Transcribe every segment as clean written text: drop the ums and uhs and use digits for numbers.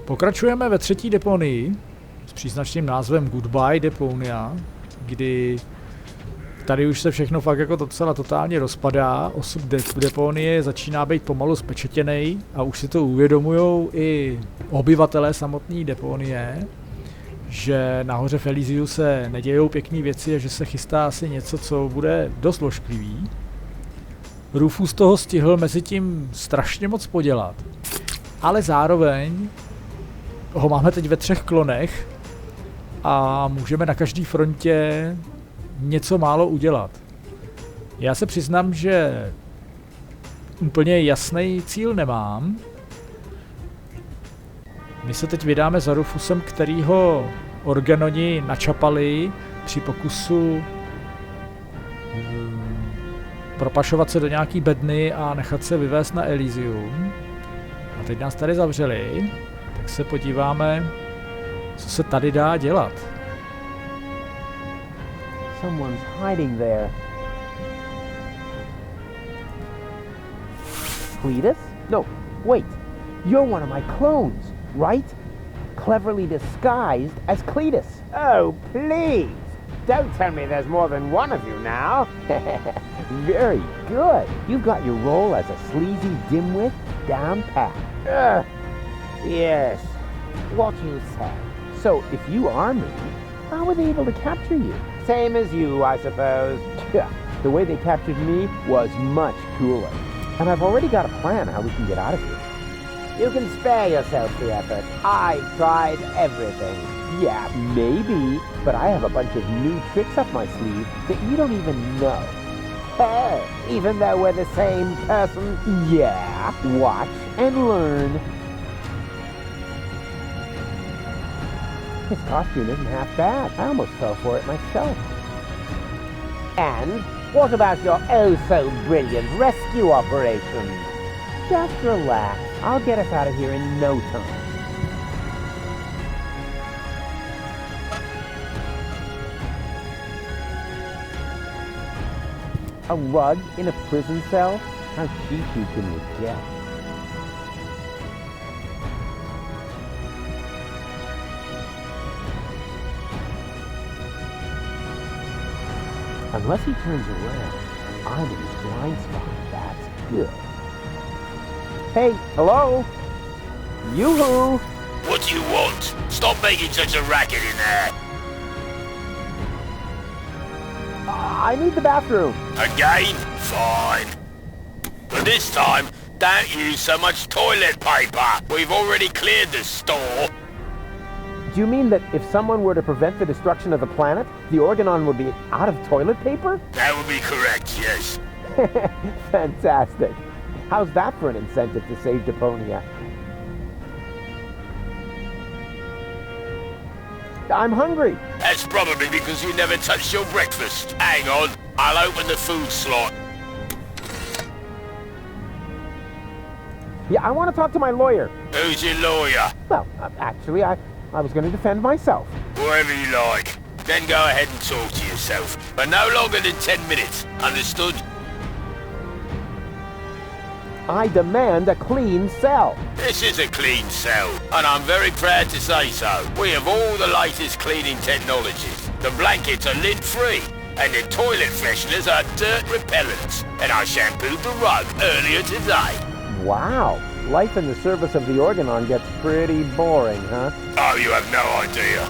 Pokračujeme ve třetí deponii s příznačným názvem Goodbye Deponia, kdy tady už se všechno fakt jako docela totálně rozpadá. Osud deponie začíná být pomalu spečetěnej a už si to uvědomujou i obyvatelé samotné deponie, že nahoře v Elysiu se nedějou pěkné věci a že se chystá asi něco, co bude dost lošklivý. Rufus toho stihl mezi tím strašně moc podělat, ale zároveň ho máme teď ve 3 klonech a můžeme na každé frontě něco málo udělat. Já se přiznám, že úplně jasný cíl nemám. My se teď vydáme za Rufusem, kterýho Organoni načapali při pokusu propašovat se do nějaký bedny a nechat se vyvést na Elysium. A teď nás tady zavřeli, tak se podíváme, co se tady dá dělat. Someone's hiding there. Cletus? No, wait. You're one of my clones, right? Cleverly disguised as Cletus. Oh, please! Don't tell me there's more than one of you now. Very good. You've got your role as a sleazy dimwit down pat. Yes, what you say. So, if you are me, how were they able to capture you? Same as you, I suppose. The way they captured me was much cooler. And I've already got a plan how we can get out of here. You can spare yourself the effort. I've tried everything. Yeah, maybe, but I have a bunch of new tricks up my sleeve that you don't even know. Oh, even though we're the same person? Yeah, watch and learn. His costume isn't half bad. I almost fell for it myself. And what about your oh-so-brilliant rescue operation? Just relax. I'll get us out of here in no time. A rug in a prison cell? How cheeky can you get? Unless he turns around, I'm in his blind spot. That's good. Hey, hello? Yoo-hoo! What do you want? Stop making such a racket in there! I need the bathroom. Again? Fine. But this time, don't use so much toilet paper. We've already cleared the store. Do you mean that if someone were to prevent the destruction of the planet, the Organon would be out of toilet paper? That would be correct, yes. Fantastic. How's that for an incentive to save Deponia? I'm hungry. That's probably because you never touched your breakfast. Hang on, I'll open the food slot. Yeah, I want to talk to my lawyer. Who's your lawyer? Well, actually, I was going to defend myself. Whatever you like. Then go ahead and talk to yourself. But no longer than 10 minutes. Understood? I demand a clean cell. This is a clean cell, and I'm very proud to say so. We have all the latest cleaning technologies. The blankets are lint-free, and the toilet fresheners are dirt repellents. And I shampooed the rug earlier today. Wow. Life in the service of the Organon gets pretty boring, huh? Oh, you have no idea.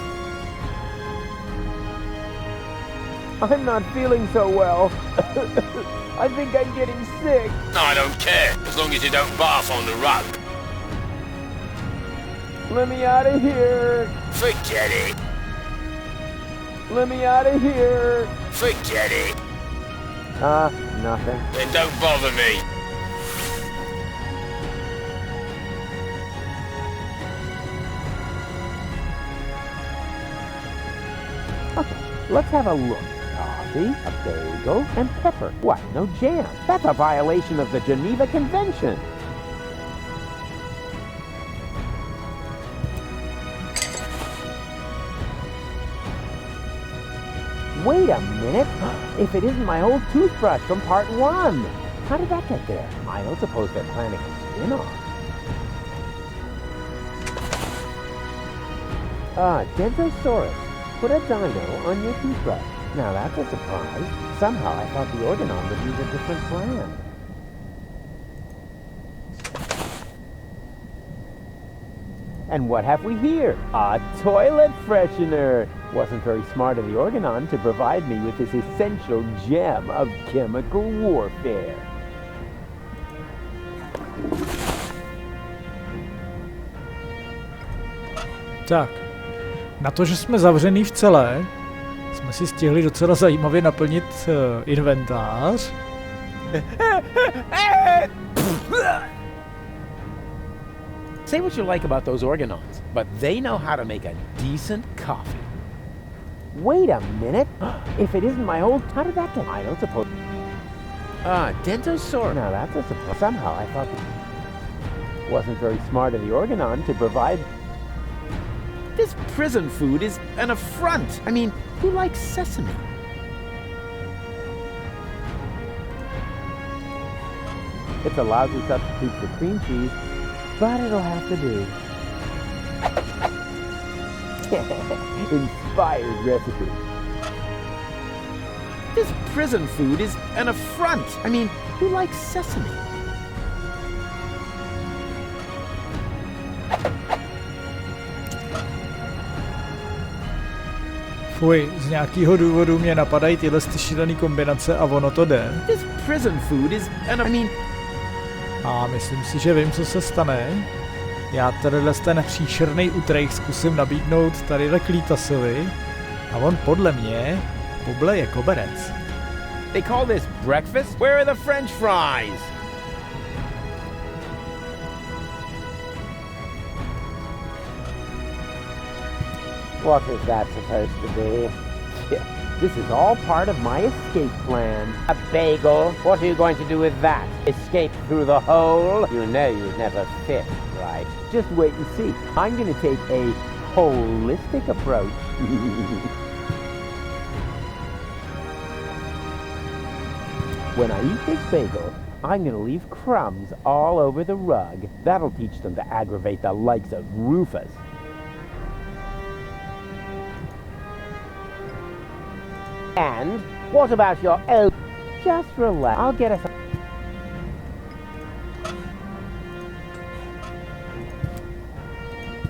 I'm not feeling so well. I think I'm getting sick. I don't care, as long as you don't barf on the rug. Let me out of here. Forget it. Let me out of here. Forget it. Nothing. Then don't bother me. Okay, let's have a look. Coffee, a bagel, and pepper. What, no jam? That's a violation of the Geneva Convention. Wait a minute. If it isn't my old toothbrush from part 1. How did that get there? I don't suppose they're planning a spin-off. Ah, Dentosaurus. Put a dino on your toothbrush. Now that's a surprise. Somehow I thought the Organon would use a different plan. And what have we here? A toilet freshener! Wasn't very smart of the Organon to provide me with this essential gem of chemical warfare. Tak, na to, že jsme zavřený v celé, jsme si stihli docela zajímavě naplnit inventář. Say what you like about those Organons, but they know how to make a decent coffee. Wait a minute. If it isn't my old... How did that get... I don't suppose... Ah, Dentosaurus. Now that's a surprise. Somehow I thought... Wasn't very smart of the Organon to provide... This prison food is an affront. I mean, who likes sesame? It's a lousy substitute for cream cheese, but it'll have to do. Inspired recipe. This prison food is an affront. I mean, who likes sesame? Fuj, z nějakého důvodu mě napadají tyhle šílený kombinace a ono to jde. This prison food is an... I mean... A myslím si, že vím, co se stane. Já tadyhle ten příšerný utrejch zkusím nabídnout tadyhle Klítasovi a on podle mě pobleje koberec. They call this breakfast? Where are the French fries? What is that supposed to be? This is all part of my escape plan. A bagel? What are you going to do with that? Escape through the hole? You know you'd never fit, right? Just wait and see. I'm going to take a holistic approach. When I eat this bagel, I'm going to leave crumbs all over the rug. That'll teach them to aggravate the likes of Rufus. And what about your own? Just relax. I'll get us a...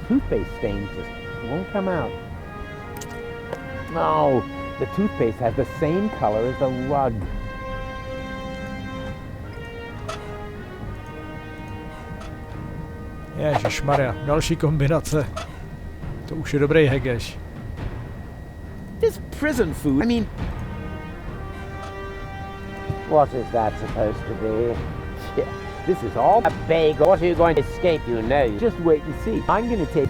Toothpaste stains just won't come out. No, the toothpaste has the same color as the rug. Ježišmarja, další kombinace. To už je dobrý hegeš. This prison food, I mean... What is that supposed to be? This is all A bagel? What are you going to escape, you know? Just wait and see. I'm going to take...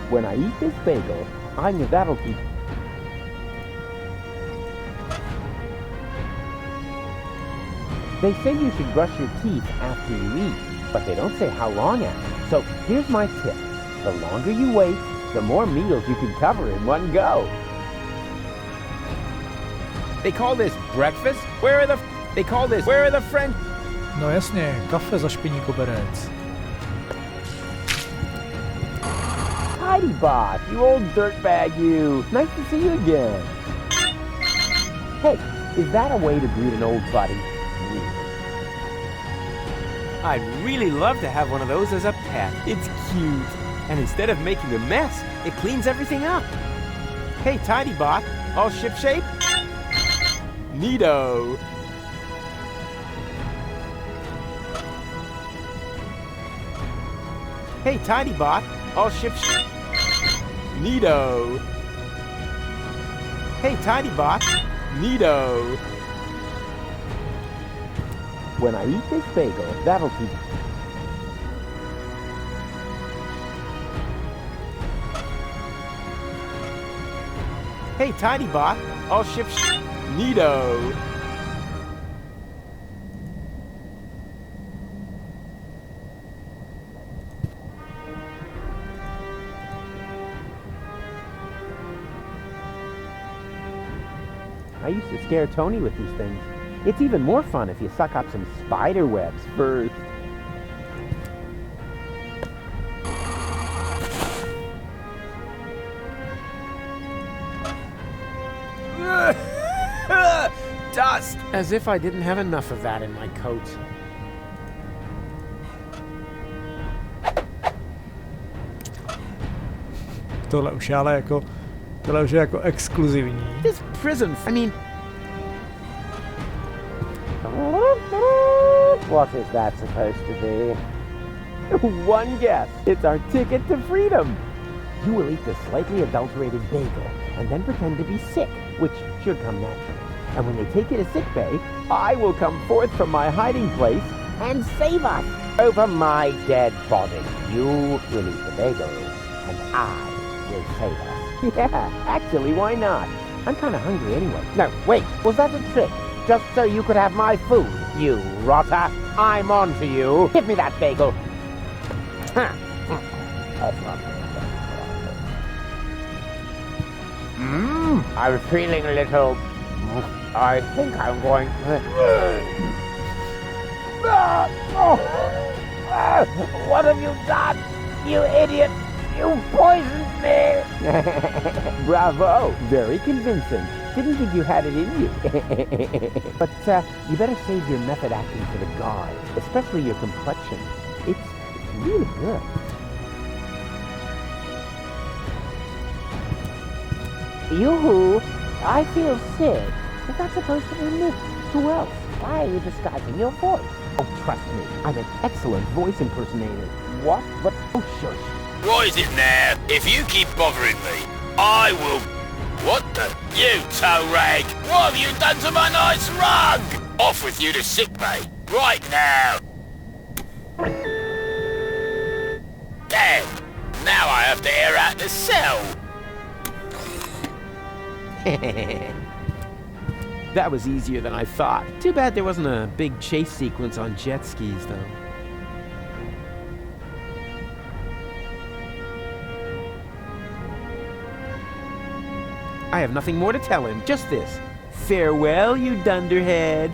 When I eat this bagel, that'll keep... They say you should brush your teeth after you eat, but they don't say how long after. So here's my tip. The longer you wait, the more meals you can cover in one go. They call this breakfast? Where are the French? No jasně, kafe za špiní koberec. Tidy Bot, you old dirtbag you. Nice to see you again. Hey, is that a way to greet an old buddy? I'd really love to have one of those as a pet. It's cute. And instead of making a mess, it cleans everything up. Hey, Tidy Bot, all shipshape? Neato. Hey, Tidy Bot, all shipshape? Neato. Hey, Tidy Bot, neato. When I eat this bagel, that'll keep... Hey, Tidy Bot, all shipshape? Neato. I used to scare Tony with these things. It's even more fun if you suck up some spider webs first. As if I didn't have enough of that in my coat. Tohle už je jako exkluzivní. This prison, I mean... What is that supposed to be? One guess. It's our ticket to freedom. You will eat the slightly adulterated bagel and then pretend to be sick, which should come naturally. And when they take you to sickbay, I will come forth from my hiding place and save us. Over my dead body, you will eat the bagel, and I will save us. Yeah, actually, why not? I'm kind of hungry anyway. No, wait, was that a trick? Just so you could have my food, you rotter. I'm on to you. Give me that bagel. I'm feeling a little... I think I'm going... What have you done? You idiot! You poisoned me! Bravo! Very convincing. Didn't think you had it in you. But you better save your method acting for the guards, especially your complexion. It's really good. Yoo-hoo! I feel sick. Is that supposed to be me? Who else? Why are you disguising your voice? Oh, trust me, I'm an excellent voice impersonator. What? But, oh, shush. What is it now? If you keep bothering me, I will... What the... You toe rag! What have you done to my nice rug? Off with you to sickbay, right now! Damn! Now I have to air out the cell! That was easier than I thought. Too bad there wasn't a big chase sequence on jet skis, though. I have nothing more to tell him, just this. Farewell, you dunderhead.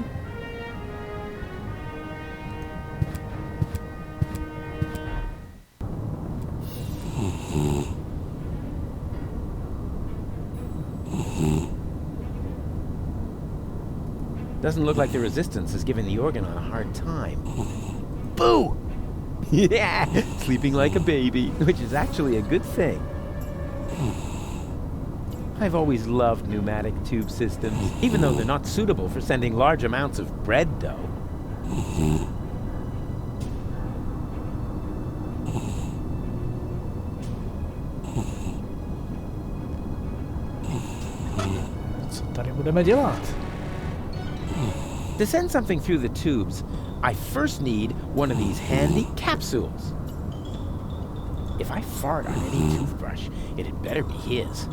Doesn't look like the Resistance is giving the Organon a hard time. Boo! Yeah, sleeping like a baby, which is actually a good thing. I've always loved pneumatic tube systems, even though they're not suitable for sending large amounts of bread dough. Co tady budeme dělat? To send something through the tubes, I first need one of these handy capsules. If I fart on any toothbrush, it had better be his.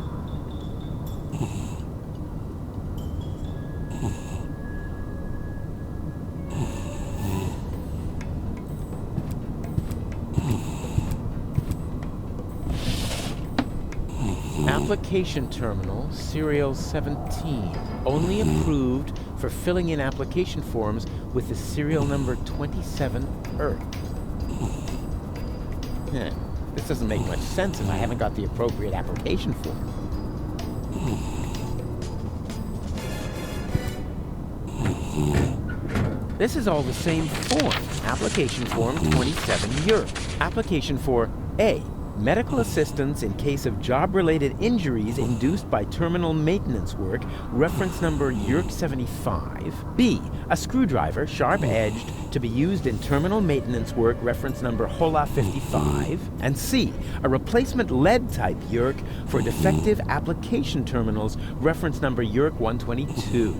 Application terminal, serial 17. Only approved for filling in application forms with the serial number 27 Earth. This doesn't make much sense if I haven't got the appropriate application form. This is all the same form. Application form 27 Euro. Application for A. Medical assistance in case of job-related injuries induced by terminal maintenance work, reference number YURK 75. B. A screwdriver, sharp-edged, to be used in terminal maintenance work, reference number HOLA 55. And C. A replacement lead-type YURK for defective application terminals, reference number YURK 122.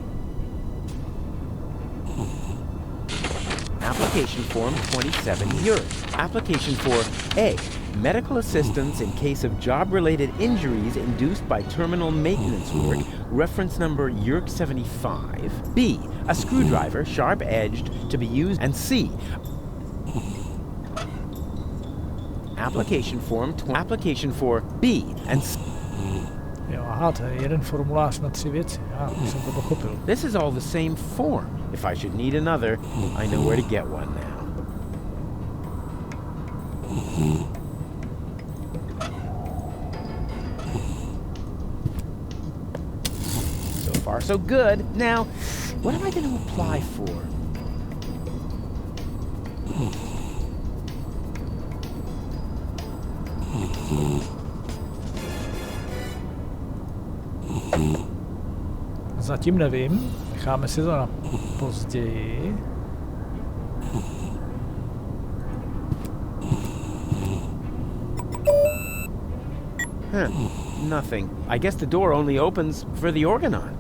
Application form 27 euros. Application for A. Medical assistance in case of job-related injuries induced by terminal maintenance work, reference number YURK 75. B. A screwdriver, sharp-edged, to be used, and C. Application form application for B and C. Jo, aha, to je jeden formulář na 3 věci. Já už jsem to pochopil. This is all the same form. If I should need another, I know where to get one now. So far, so good. Now, What am I going to apply for? Zatím nevím, necháme si to na později. Nothing. I guess the door only opens for the Organon.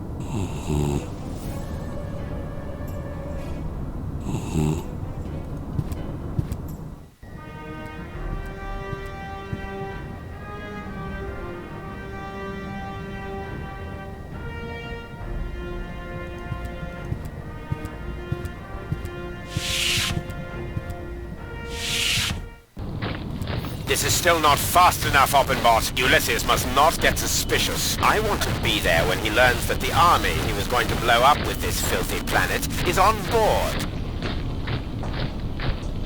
This is still not fast enough, Odboj. Ulysses must not get suspicious. I want to be there when he learns that the army he was going to blow up with this filthy planet is on board.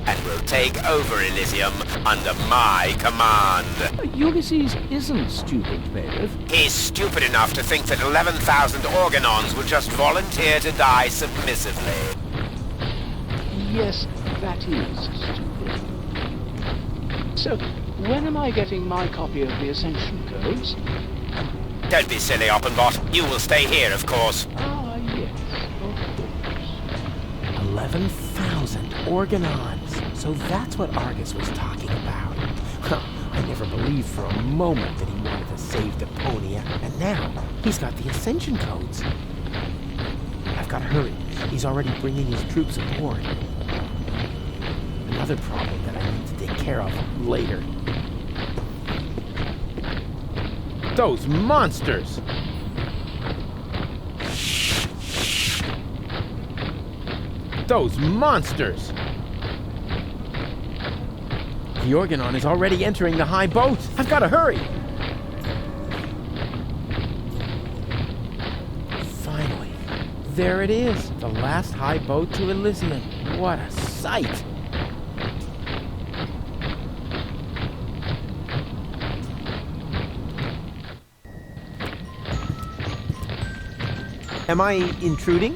And will take over Elysium under my command. Ulysses isn't stupid, Bailiff. He's stupid enough to think that 11,000 Organons will just volunteer to die submissively. Yes, that is stupid. So, when am I getting my copy of the Ascension Codes? Don't be silly, Odboj. You will stay here, of course. Ah, yes, of course. 11,000 Organons. So that's what Argus was talking about. I never believed for a moment that he wanted to save Deponia, and now he's got the Ascension Codes. I've got to hurry. He's already bringing his troops aboard. Another problem that I need to take care of later. Those monsters! Those monsters! The Organon is already entering the high boat. I've got to hurry! Finally, there it is. The last high boat to Elysium. What a sight! Am I intruding?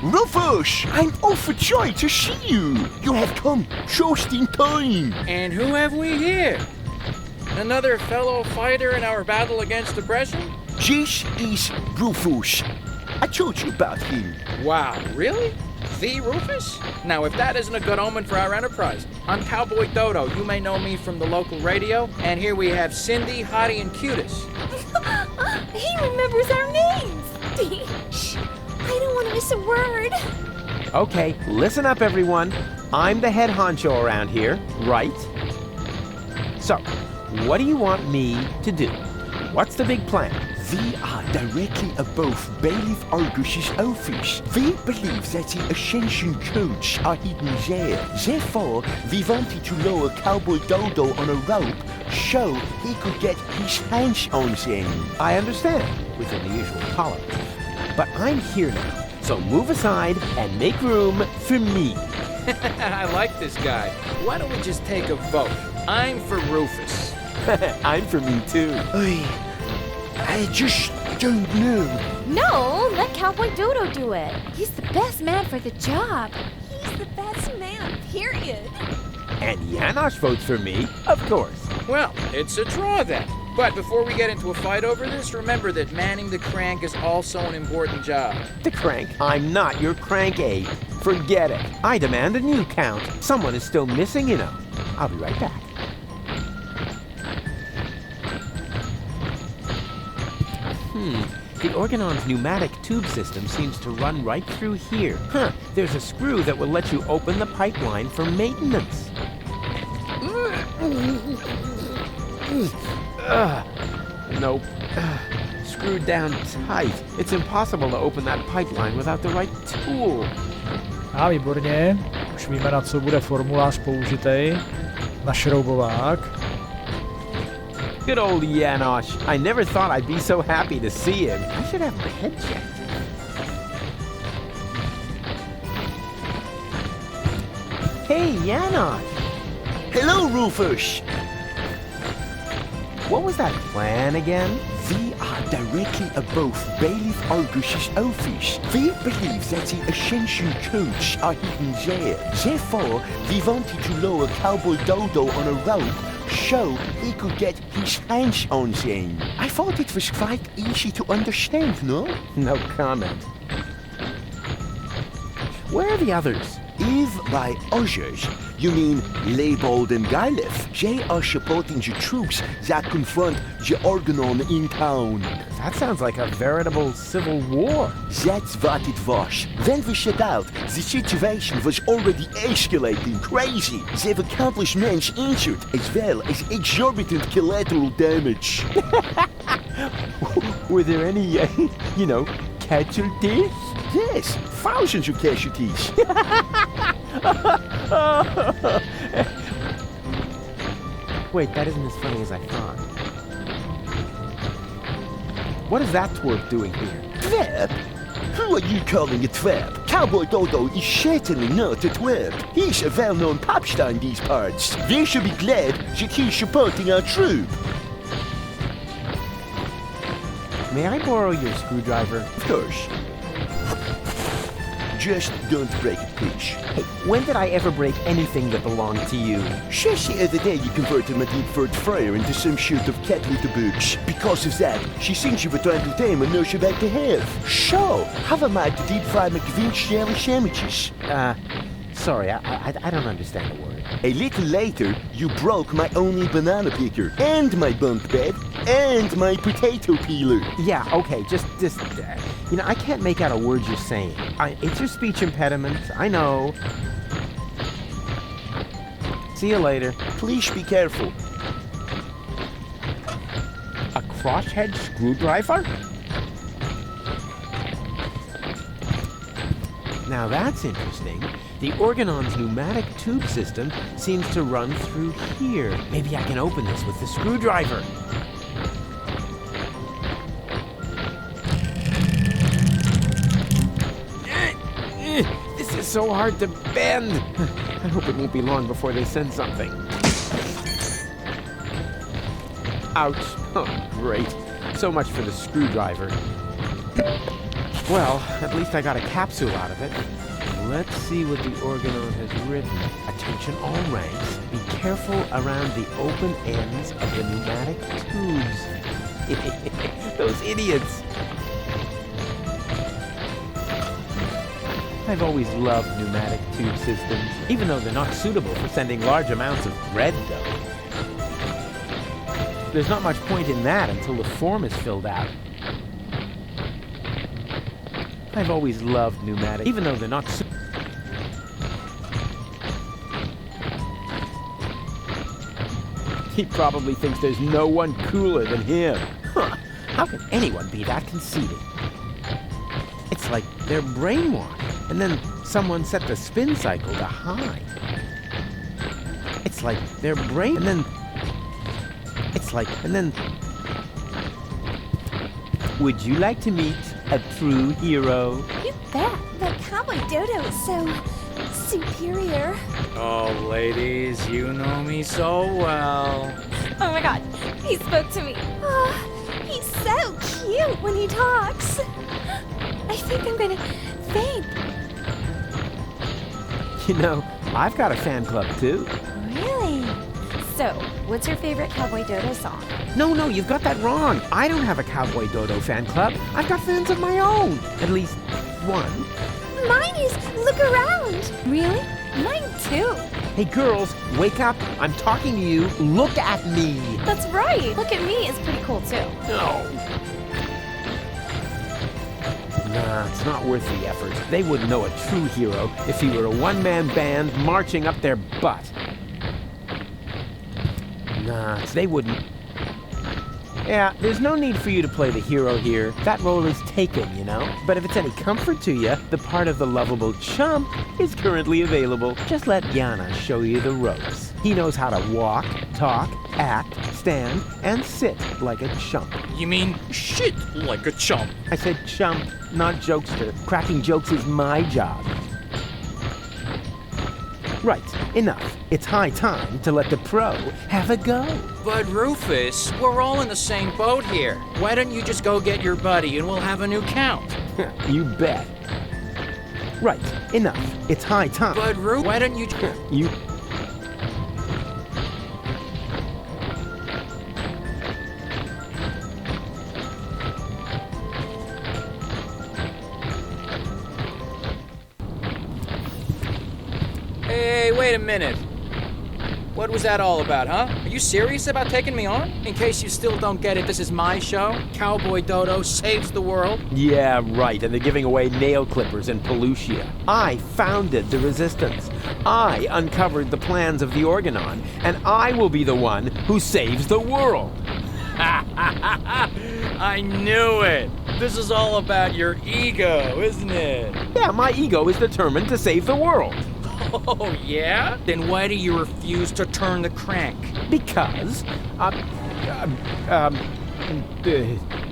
Rufus, I'm overjoyed to see you. You have come just in time. And who have we here? Another fellow fighter in our battle against oppression? This is Rufus. I told you about him. Wow, really? The Rufus? Now, if that isn't a good omen for our enterprise. I'm Cowboy Dodo. You may know me from the local radio. And here we have Cindy, Hottie, and Cutis. He remembers our names! Shh! I don't want to miss a word. Okay, listen up, everyone. I'm the head honcho around here, right? So, what do you want me to do? What's the big plan? We are directly above Bailiff Argus's office. We believe that the Ascension Codes are hidden there. Therefore, we wanted to lower Cowboy Dodo on a rope so he could get his hands on them. I understand, within the usual tolerance. But I'm here now, so move aside and make room for me. I like this guy. Why don't we just take a vote? I'm for Rufus. I'm for me too. I just don't know. No, let Cowboy Dodo do it. He's the best man for the job. He's the best man, period. And Janosch votes for me, of course. Well, it's a draw then. But before we get into a fight over this, remember that manning the crank is also an important job. The crank? I'm not your crank aide. Forget it. I demand a new count. Someone is still missing, you know. I'll be right back. The Organon's pneumatic tube system seems to run right through here. There's a screw that will let you open the pipeline for maintenance. Nope. Screwed down tight. It's impossible to open that pipeline without the right tool. A výborně, už víme, na co bude formulář použitej. Na šroubovák. Good old Janosch. I never thought I'd be so happy to see him. I should have my head checked. Hey, Janosch. Hello, Rufus. What was that plan again? We are directly above Bailiff Argus's office. We believe that the Ascension codes are hidden there. Therefore, we wanted to lower Cowboy Dodo on a rope so he could get his hands on them. I thought it was quite easy to understand, no? No comment. Where are the others? If by others, you mean Leibold and Garlef, they are supporting the troops that confront the Organon in town. That sounds like a veritable civil war. That's what it was. When we set out, the situation was already escalating crazy. There were countless men injured, as well as exorbitant collateral damage. Were there any, casualties? Yes, thousands of casualties. Wait, that isn't as funny as I thought. What is that twerp doing here? Twerp? Who are you calling a twerp? Cowboy Dodo is certainly not a twerp. He's a well-known pop star in these parts. We should be glad that he's supporting our troop. May I borrow your screwdriver? Of course. Just don't break it, please. Hey, when did I ever break anything that belonged to you? Just the other day you converted my deep-throat fryer into some sort of cat with the books. Because of that, she thinks you were trying to tame a nurse about to have. So, how am I to deep-fry McVinch jelly sandwiches? Sorry, I don't understand a word. A little later, you broke my only banana picker, and my bunk bed, and my potato peeler. Yeah, okay, just I can't make out a word you're saying. It's your speech impediment, I know. See you later. Please be careful. A crosshead screwdriver? Now that's interesting. The Organon's pneumatic tube system seems to run through here. Maybe I can open this with the screwdriver. This is so hard to bend. I hope it won't be long before they send something. Ouch. Oh, great. So much for the screwdriver. Well, at least I got a capsule out of it. Let's see what the Organon has written. Attention all ranks. Be careful around the open ends of the pneumatic tubes. Those idiots. I've always loved pneumatic tube systems, even though they're not suitable for sending large amounts of bread dough. There's not much point in that until the form is filled out. I've always loved pneumatic, even though they're not He probably thinks there's no one cooler than him. Huh. How can anyone be that conceited? It's like they're brainwashed, and then someone set the spin cycle to high. It's like their brain, and then... Would you like to meet a true hero? You bet. But Cowboy Dodo is so superior. Oh, ladies, you know me so well. Oh my god, he spoke to me. Oh, he's so cute when he talks. I think I'm gonna faint. You know, I've got a fan club too. Really? So, what's your favorite Cowboy Dodo song? No, you've got that wrong. I don't have a Cowboy Dodo fan club. I've got fans of my own. At least one. Mine is Look Around. Really? Mine too. Hey girls, wake up. I'm talking to you. Look at me. That's right. Look at Me is pretty cool too. No. Nah, it's not worth the effort. They wouldn't know a true hero if he were a one-man band marching up their butt. Nah, they wouldn't. Yeah, there's no need for you to play the hero here. That role is taken, you know? But if it's any comfort to you, the part of the lovable chump is currently available. Just let Yana show you the ropes. He knows how to walk, talk, act, stand, and sit like a chump. You mean shit like a chump? I said chump, not jokester. Cracking jokes is my job. Right, enough. It's high time to let the pro have a go. But Rufus, we're all in the same boat here. Why don't you just go get your buddy and we'll have a new count? You bet. Right, enough. It's high time. But Rufus, why don't you... You... Hey, wait a minute. What was that all about, huh? Are you serious about taking me on? In case you still don't get it, this is my show. Cowboy Dodo saves the world. Yeah, right, and they're giving away nail clippers and Pelusia. I founded the Resistance. I uncovered the plans of the Organon, and I will be the one who saves the world. I knew it. This is all about your ego, isn't it? Yeah, my ego is determined to save the world. Oh, yeah? Then why do you refuse to turn the crank? Because,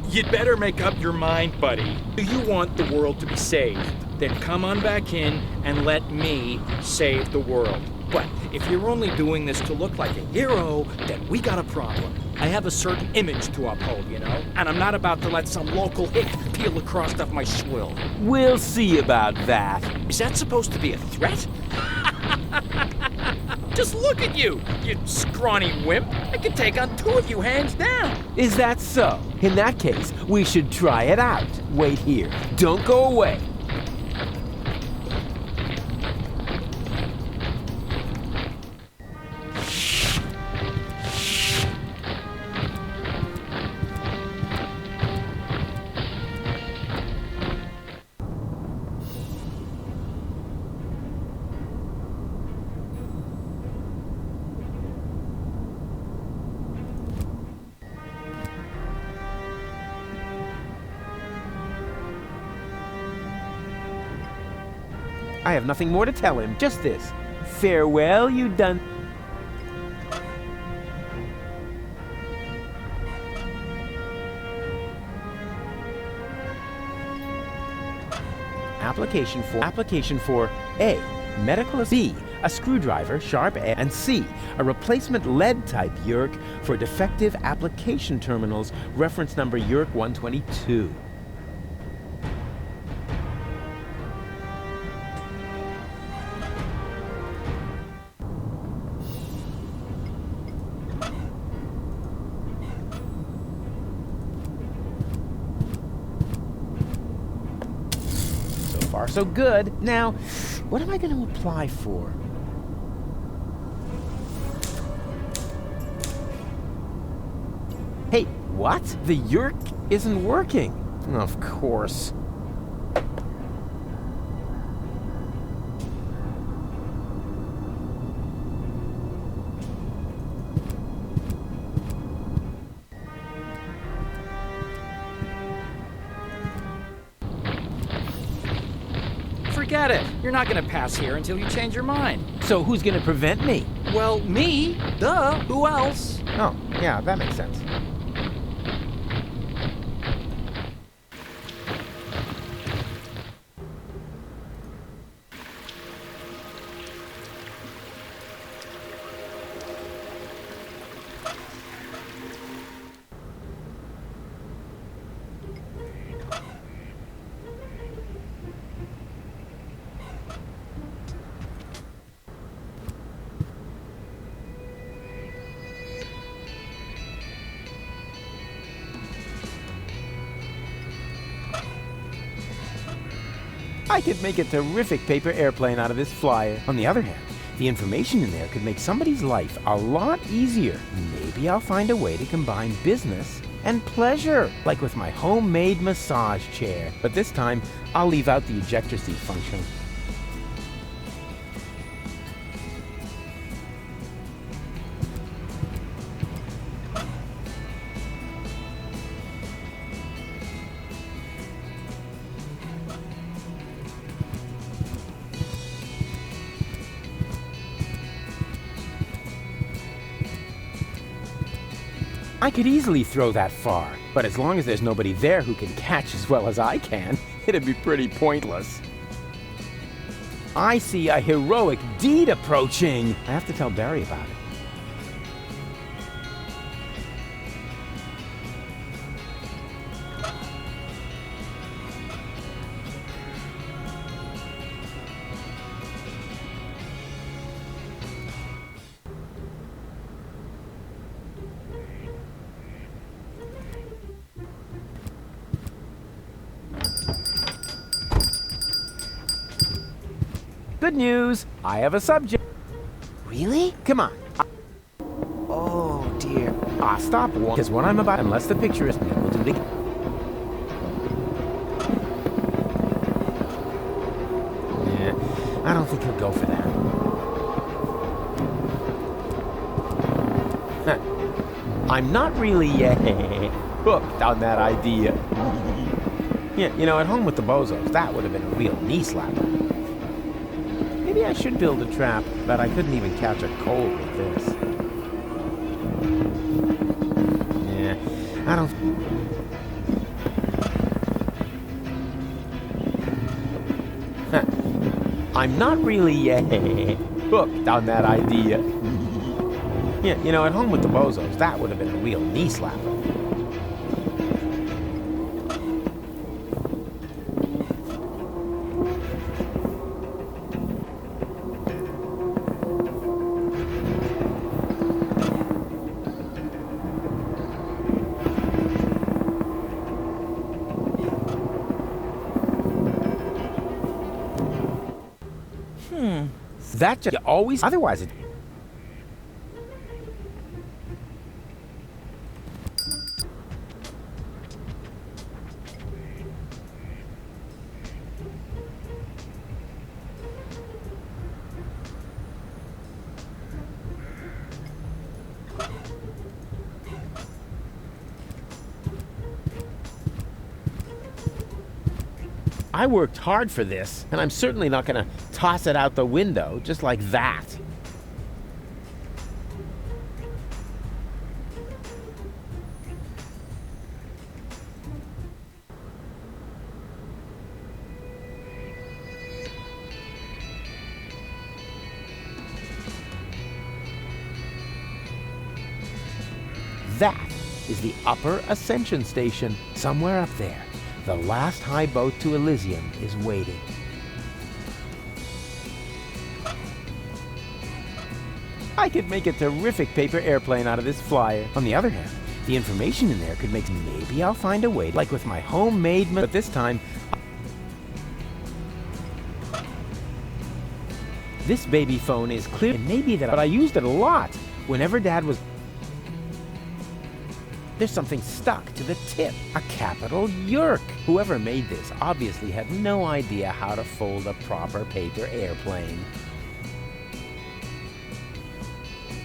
You'd better make up your mind, buddy. Do you want the world to be saved? Then come on back in and let me save the world. But if you're only doing this to look like a hero, then we got a problem. I have a certain image to uphold, you know? And I'm not about to let some local hick peel the crust off my swill. we'll see about that. Is that supposed to be a threat? Just look at you, you scrawny wimp. I could take on two of you hands down. Is that so? In that case, we should try it out. Wait here. Don't go away. I have nothing more to tell him, just this. Farewell, you done. Application for A, medical, B, a screwdriver, sharp A, and C, a replacement lead type Yerk for defective application terminals, reference number Yerk 122. Far so good. Now, what am I going to apply for? Hey, what? The Yerk isn't working. Of course. Forget it. You're not gonna pass here until you change your mind. So who's going to prevent me? Well, me. Duh. Who else? Oh, yeah, that makes sense. I could make a terrific paper airplane out of this flyer. On the other hand, the information in there could make somebody's life a lot easier. Maybe I'll find a way to combine business and pleasure, like with my homemade massage chair. But this time, I'll leave out the ejector seat function. I could easily throw that far, but as long as there's nobody there who can catch as well as I can, it'd be pretty pointless. I see a heroic deed approaching. I have to tell Barry about it. Good news! I have a subject. Really? Come on. Oh, dear. Stop, because what I'm about, unless the picture is we'll do it again. Yeah, I don't think he'll go for that. I'm not really hooked on that idea. Yeah, you know, at home with the bozos, that would have been a real knee slapper. Maybe I should build a trap, but I couldn't even catch a cold with this. Yeah, I don't... I'm not really hooked on that idea. Yeah, you know, at home with the bozos, that would have been a real knee slapper. That just always... Otherwise it... I worked hard for this, and I'm certainly not gonna toss it out the window just like that. That is the Upper Ascension Station, somewhere up there. The last high boat to Elysium is waiting. I could make a terrific paper airplane out of this flyer. On the other hand, the information in there could make... Maybe I'll find a way, like with my homemade... But this time... This baby phone is clear, and maybe that... But I used it a lot whenever Dad was... There's something stuck to the tip. A capital yerk. Whoever made this obviously had no idea how to fold a proper paper airplane.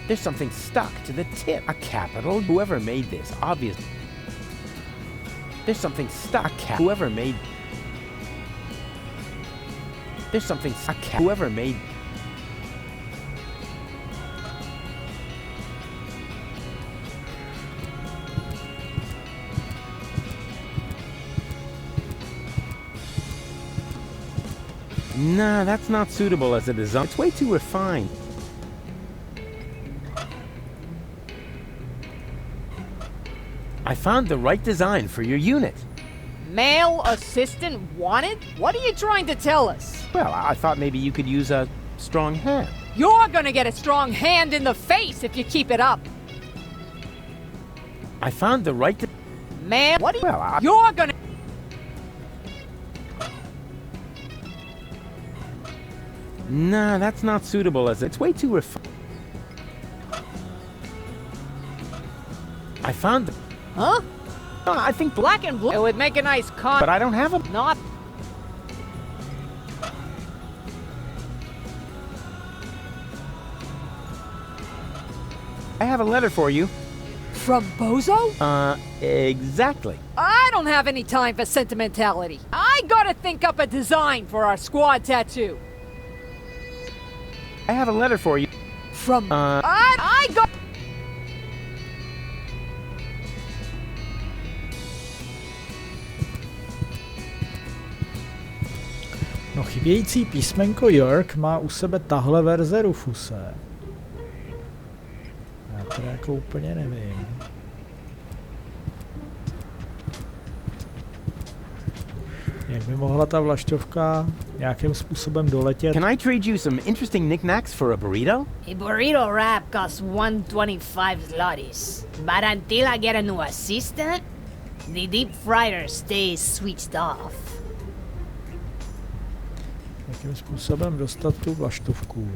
There's something stuck to the tip. A capital. Whoever made this obviously... There's something stuck. Whoever made... There's something stuck. Whoever made... Nah, that's not suitable as a design. It's way too refined. I found the right design for your unit. Male assistant wanted? What are you trying to tell us? Well, I thought maybe you could use a strong hand. You're gonna get a strong hand in the face if you keep it up. I found the right... Man, what are you... Well, You're gonna... Nah, that's not suitable as... It's way too refined. I found the... Huh? No, I think Black and blue. It would make a nice con... But I don't have a... Not... I have a letter for you. From Bozo? Exactly. I don't have any time for sentimentality. I gotta think up a design for our squad tattoo. I have a letter for you. From... I got... No chybějící písmenko York má u sebe tahle verze Rufuse. Já teda jako úplně nevím. Jak by mohla ta vlašťovka nějakým způsobem doletět? Can I trade you some interesting knickknacks for a burrito? A burrito wrap costs 125 zlotys. But until I get a new assistant, the deep fryer stays switched off. Jakým způsobem dostat tu vlaštovku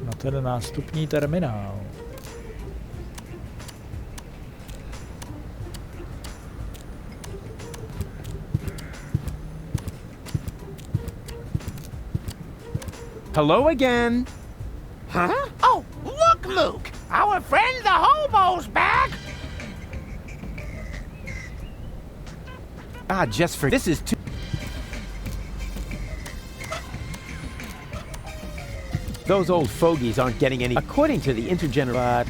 na ten nástupní terminál? Hello again. Huh? Oh, look, Luke! Our friend the hobo's back! Ah, just for this is too. Those old fogies aren't getting any. According to the intergeneral,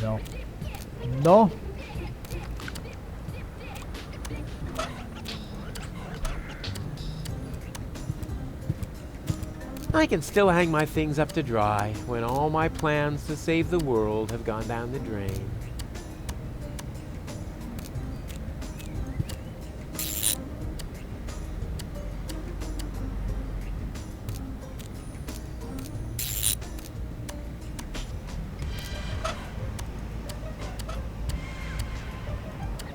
No. No. I can still hang my things up to dry when all my plans to save the world have gone down the drain.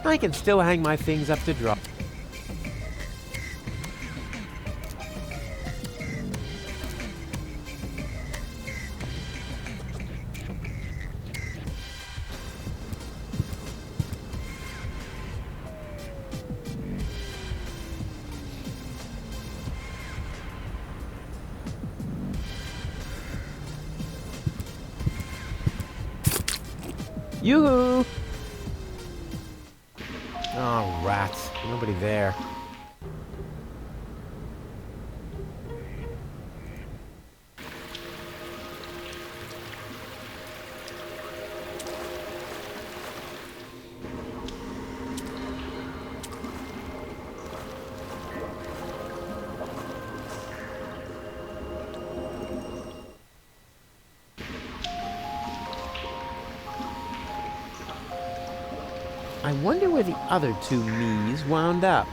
I can still hang my things up to dry. Yoo-hoo! Oh, rats. Nobody there. I wonder where the other two me's wound up.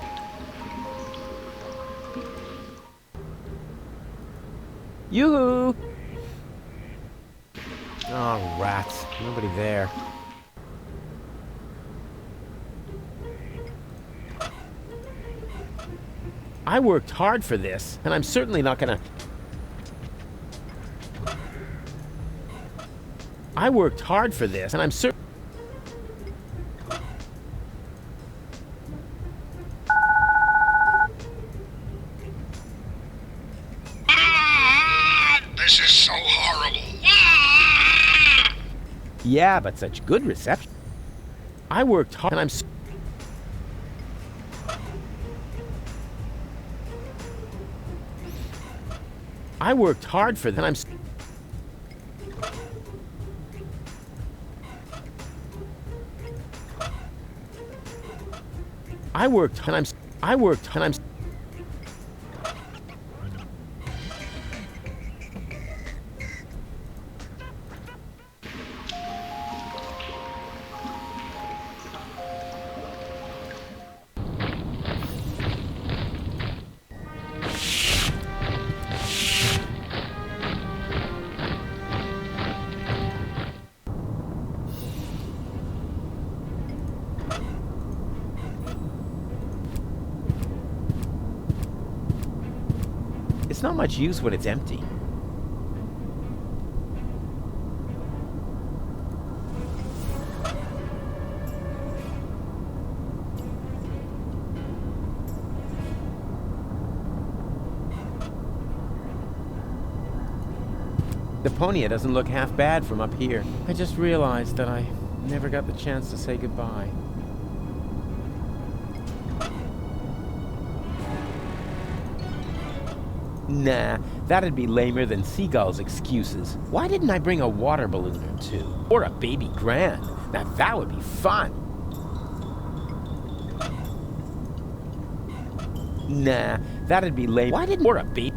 Yoo-hoo! Oh, rats. Nobody there. I worked hard for this, and I'm certainly not gonna... I worked hard for this, and I'm certain... This is so horrible. Yeah, but such good reception. I worked hard, and I'm... I worked hard for that. I'm... I worked, and I'm... I worked, and I'm... It's not much use when it's empty. Deponia doesn't look half bad from up here. I just realized that I never got the chance to say goodbye. Nah, that'd be lamer than Seagull's excuses. Why didn't I bring a water balloon or two? Or a baby Grand? Now that would be fun. Nah, that'd be lame. Why didn't... Or a baby...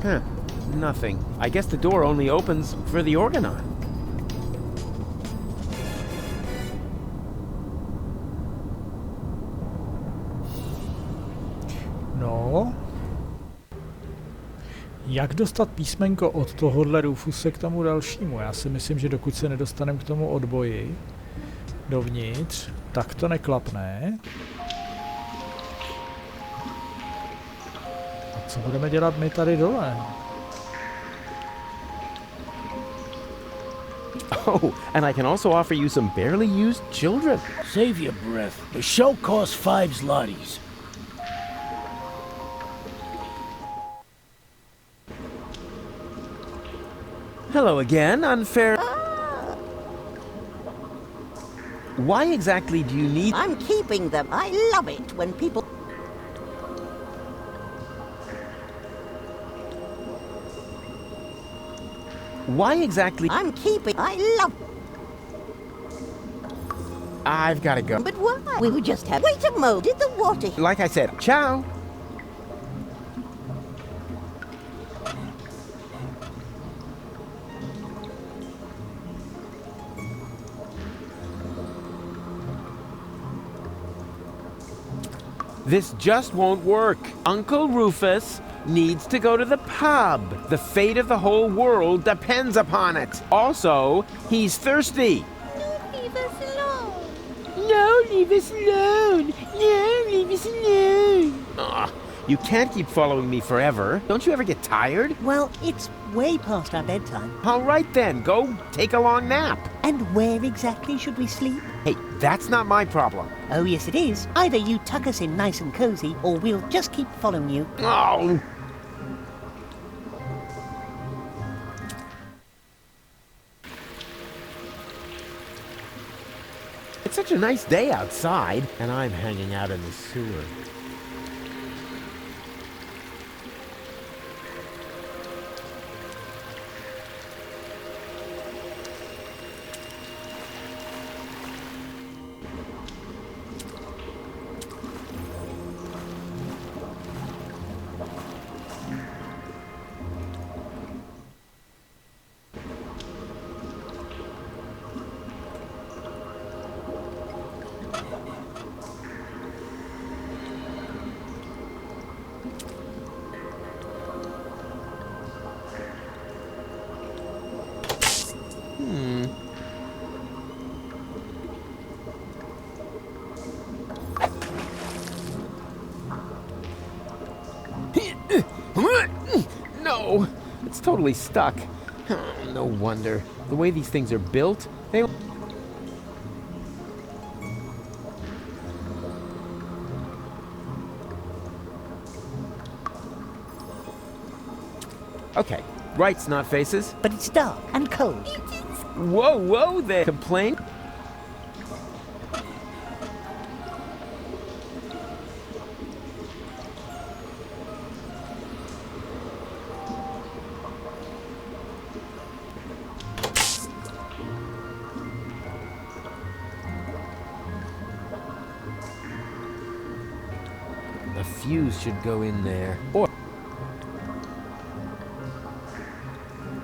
Huh, nothing. I guess the door only opens for the Organon. No. Jak dostat písmenko od tohohle Rufuse k tomu dalšímu? Já si myslím, že dokud se nedostaneme k tomu odboji dovnitř, tak to neklapne. A co budeme dělat my tady dole? Oh, and I can also offer you some barely used children. Save your breath. The show costs 5 zlotys. Hello again, unfair... Why exactly do you need... I'm keeping them. I love it when people... Why exactly... I'm keeping... I love... I've gotta go. But why? We would just have... Wait a moment. Did the water... Like I said, ciao. This just won't work. Uncle Rufus needs to go to the pub. The fate of the whole world depends upon it. Also, he's thirsty. Leave us alone. No, leave us alone. No, leave us alone. Ugh, you can't keep following me forever. Don't you ever get tired? Well, it's way past our bedtime. All right then, go take a long nap. And where exactly should we sleep? Hey, that's not my problem. Oh, yes it is. Either you tuck us in nice and cozy, or we'll just keep following you. Oh! It's such a nice day outside, and I'm hanging out in the sewer. No, it's totally stuck. No wonder. The way these things are built, they... Okay, right's not faces. But it's dark and cold. Whoa, whoa there! Complain? The fuse should go in there. Or...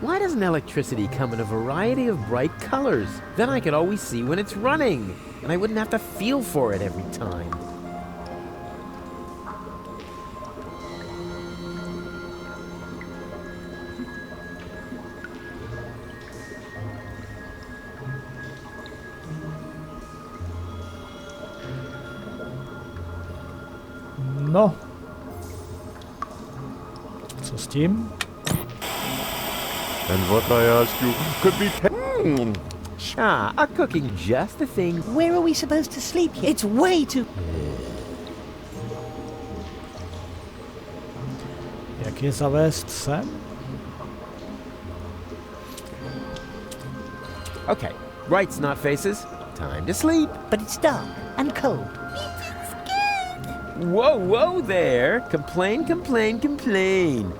Why doesn't electricity come in a variety of bright colors? Then I could always see when it's running, and I wouldn't have to feel for it every time. No. Co s tím? And what I ask you could be a cooking just the thing. Where are we supposed to sleep here? It's way too... Jak je zavést sem? Okay, right, snot faces. Time to sleep. But it's dark and cold. Whoa, whoa there. Complain, complain, complain.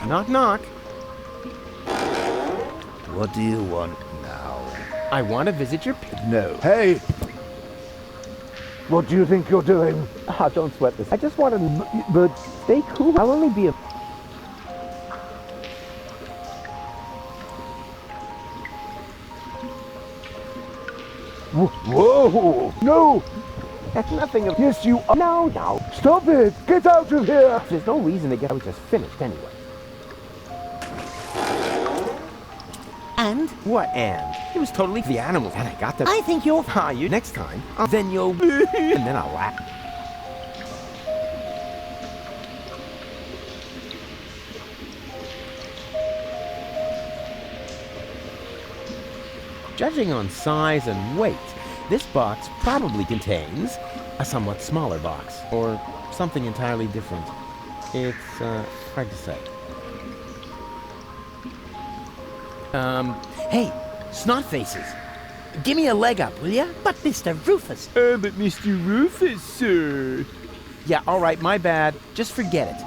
Knock, knock. What do you want now? I want to visit your pig. No. Hey! What do you think you're doing? Ah, don't sweat this. I just want to... But stay cool. I'll only be a... Whoa! No! That's nothing of... Yes, you are... No, no. Stop it! Get out of here! There's no reason to get... I was just finished anyway. And? What and? It was totally the animals, and I got them. I think you're... Ah, you next time. Then you'll... and then I'll laugh. Judging on size and weight, this box probably contains a somewhat smaller box, or something entirely different. It's hard to say. Hey, snot faces. Give me a leg up, will ya? But Mr. Rufus... But Mr. Rufus, sir. Yeah, all right, my bad. Just forget it.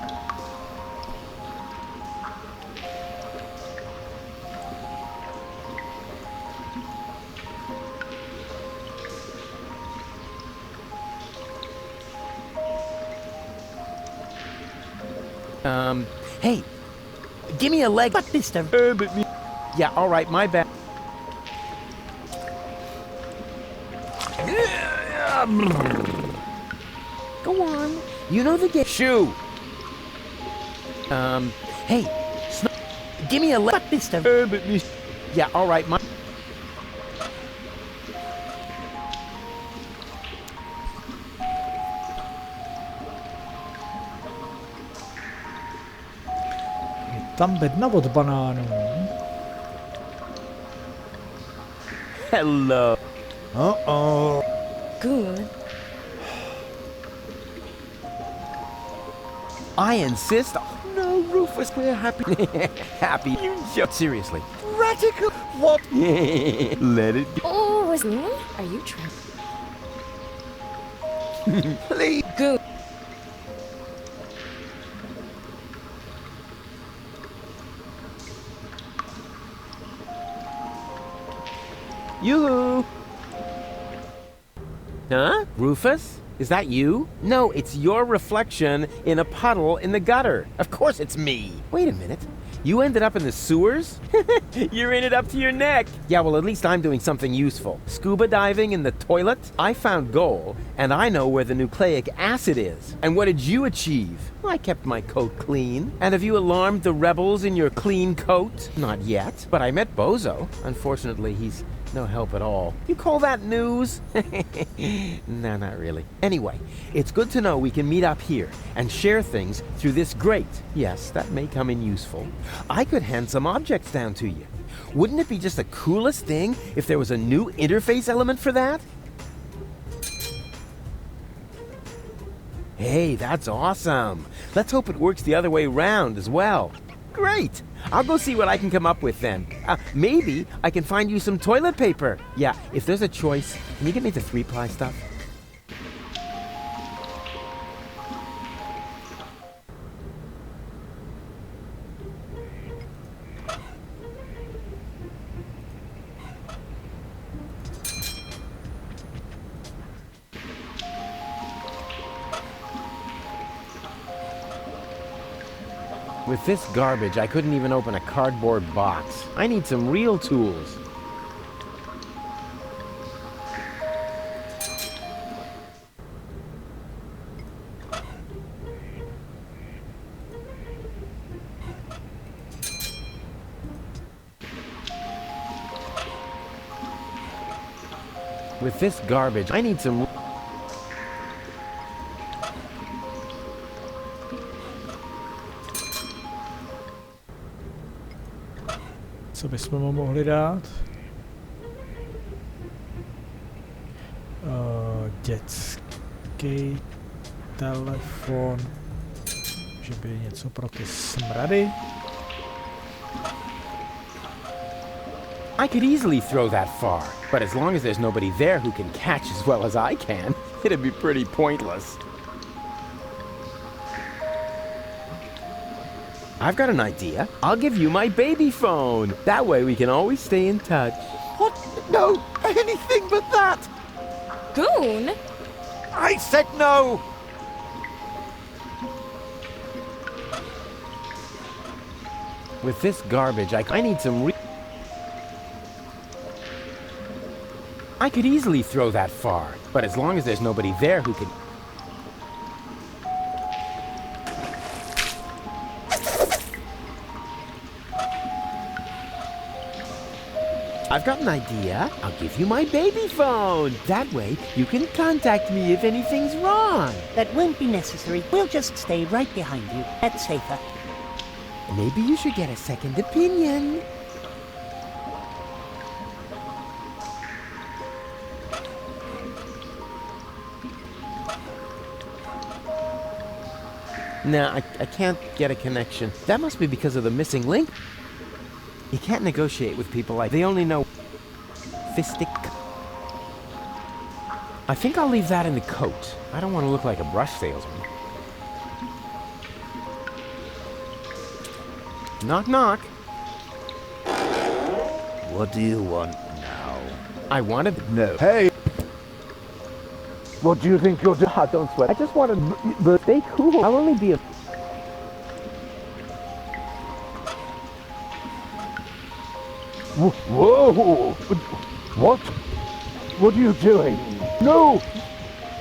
Hey, give me a leg. But Mr. But me... Yeah, all right, my bad. Go on. You know the game. Shoo. Hey, give me a leg. But Mr. But me... Yeah, all right, my... Tam bedna od banánů. Hello. Uh-oh. Good. I insist. Oh, no, Rufus, we're happy. Happy. You joke. Seriously. Radical. What? Let it go. Oh, was Are you trying? Please. Good. Yoo-hoo! Huh? Rufus? Is that you? No, it's your reflection in a puddle in the gutter. Of course it's me. Wait a minute. You ended up in the sewers? You're in it up to your neck. Yeah, well, at least I'm doing something useful. Scuba diving in the toilet? I found gold, and I know where the nucleic acid is. And what did you achieve? I kept my coat clean. And have you alarmed the rebels in your clean coat? Not yet, but I met Bozo. Unfortunately, he's no help at all. You call that news? No, not really. Anyway, it's good to know we can meet up here and share things through this grate. Yes, that may come in useful. I could hand some objects down to you. Wouldn't it be just the coolest thing if there was a new interface element for that? Hey, that's awesome. Let's hope it works the other way around as well. Great! I'll go see what I can come up with then. Maybe I can find you some toilet paper. Yeah, if there's a choice, can you get me the 3-ply stuff? With this garbage, I couldn't even open a cardboard box. I need some real tools. With this garbage, I need some... Co bychom mu mohli dát? Dětský telefon. Že by něco pro ty smrady? I could easily throw that far, but as long as there's nobody there who can catch as well as I can, it'd be pretty pointless. I've got an idea. I'll give you my baby phone. That way we can always stay in touch. What? No, anything but that! Goon? I said no! With this garbage, I need some I could easily throw that far, but as long as there's nobody there who can... I've got an idea. I'll give you my baby phone. That way, you can contact me if anything's wrong. That won't be necessary. We'll just stay right behind you. That's safer. Maybe you should get a second opinion. Nah, I can't get a connection. That must be because of the missing link. You can't negotiate with people like... They only know... Fistic. I think I'll leave that in the coat. I don't want to look like a brush salesman. Knock, knock. What do you want now? I wanted... No. Hey! What do you think you're doing? Don't sweat. I just want to stay cool. I'll only be a... Whoa! What? What are you doing? No!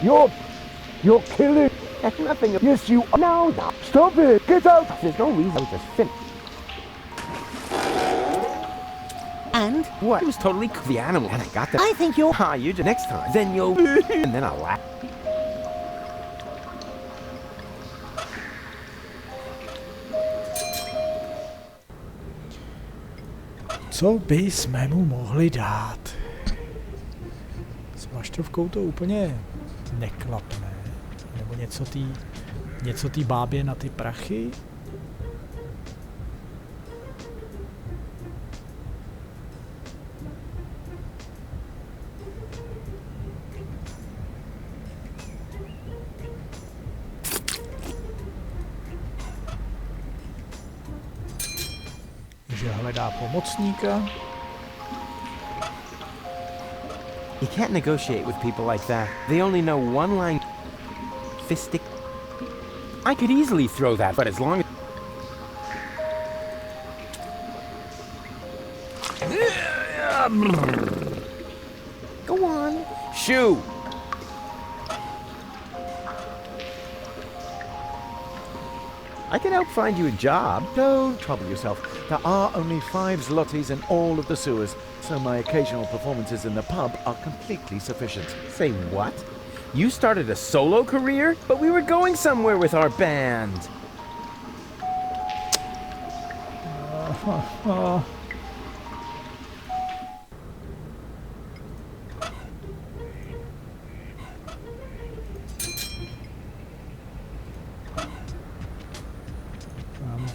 You're killing... That's nothing... Yes, you... No! Stop it! Get out! There's no reason to just sit. And? What? It was totally the animal, and I got that. I think you're... Ah, you do next time. Then you'll... and then I'll laugh. Co bychom mu mohli dát? S mašťovkou to úplně neklapne. Nebo něco tý bábě na ty prachy? Že hledá pomocníka. You can't negotiate with people like that. They only know one line. Fistic. I could easily throw that, but as long as... Go on. Shoo! I can help find you a job. Don't trouble yourself. There are only 5 zlotys in all of the sewers, so my occasional performances in the pub are completely sufficient. Say what? You started a solo career? But we were going somewhere with our band.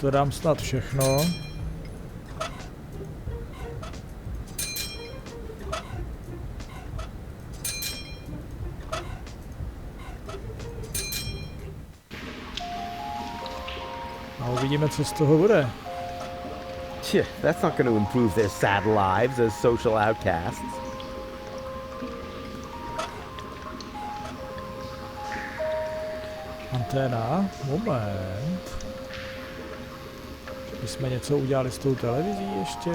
To dám snad všechno. A uvidíme, co z toho bude. That's not going to improve their sad lives as social outcasts. Anténa, moment. My jsme něco udělali s tou televizí ještě.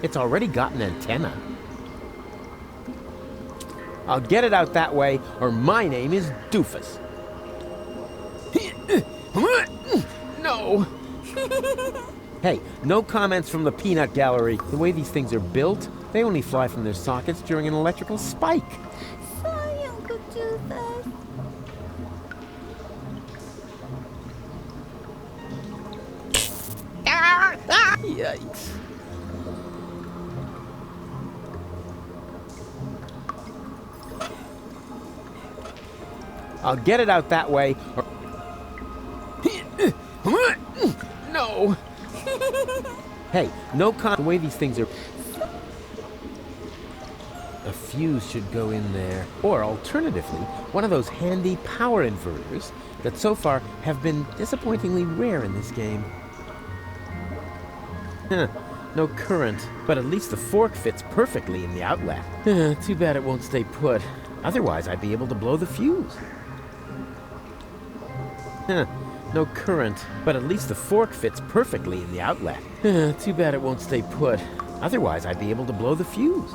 It's already got an antenna. I'll get it out that way, or my name is Doofus. No! Hey, no comments from the peanut gallery. The way these things are built, they only fly from their sockets during an electrical spike. Sorry, Uncle Doofus. Yikes. I'll get it out that way, or... No! Hey, no the way these things are... A fuse should go in there. Or alternatively, one of those handy power inverters that so far have been disappointingly rare in this game. No current, but at least the fork fits perfectly in the outlet. Too bad it won't stay put. Otherwise, I'd be able to blow the fuse. No current, but at least the fork fits perfectly in the outlet. Too bad it won't stay put. Otherwise, I'd be able to blow the fuse.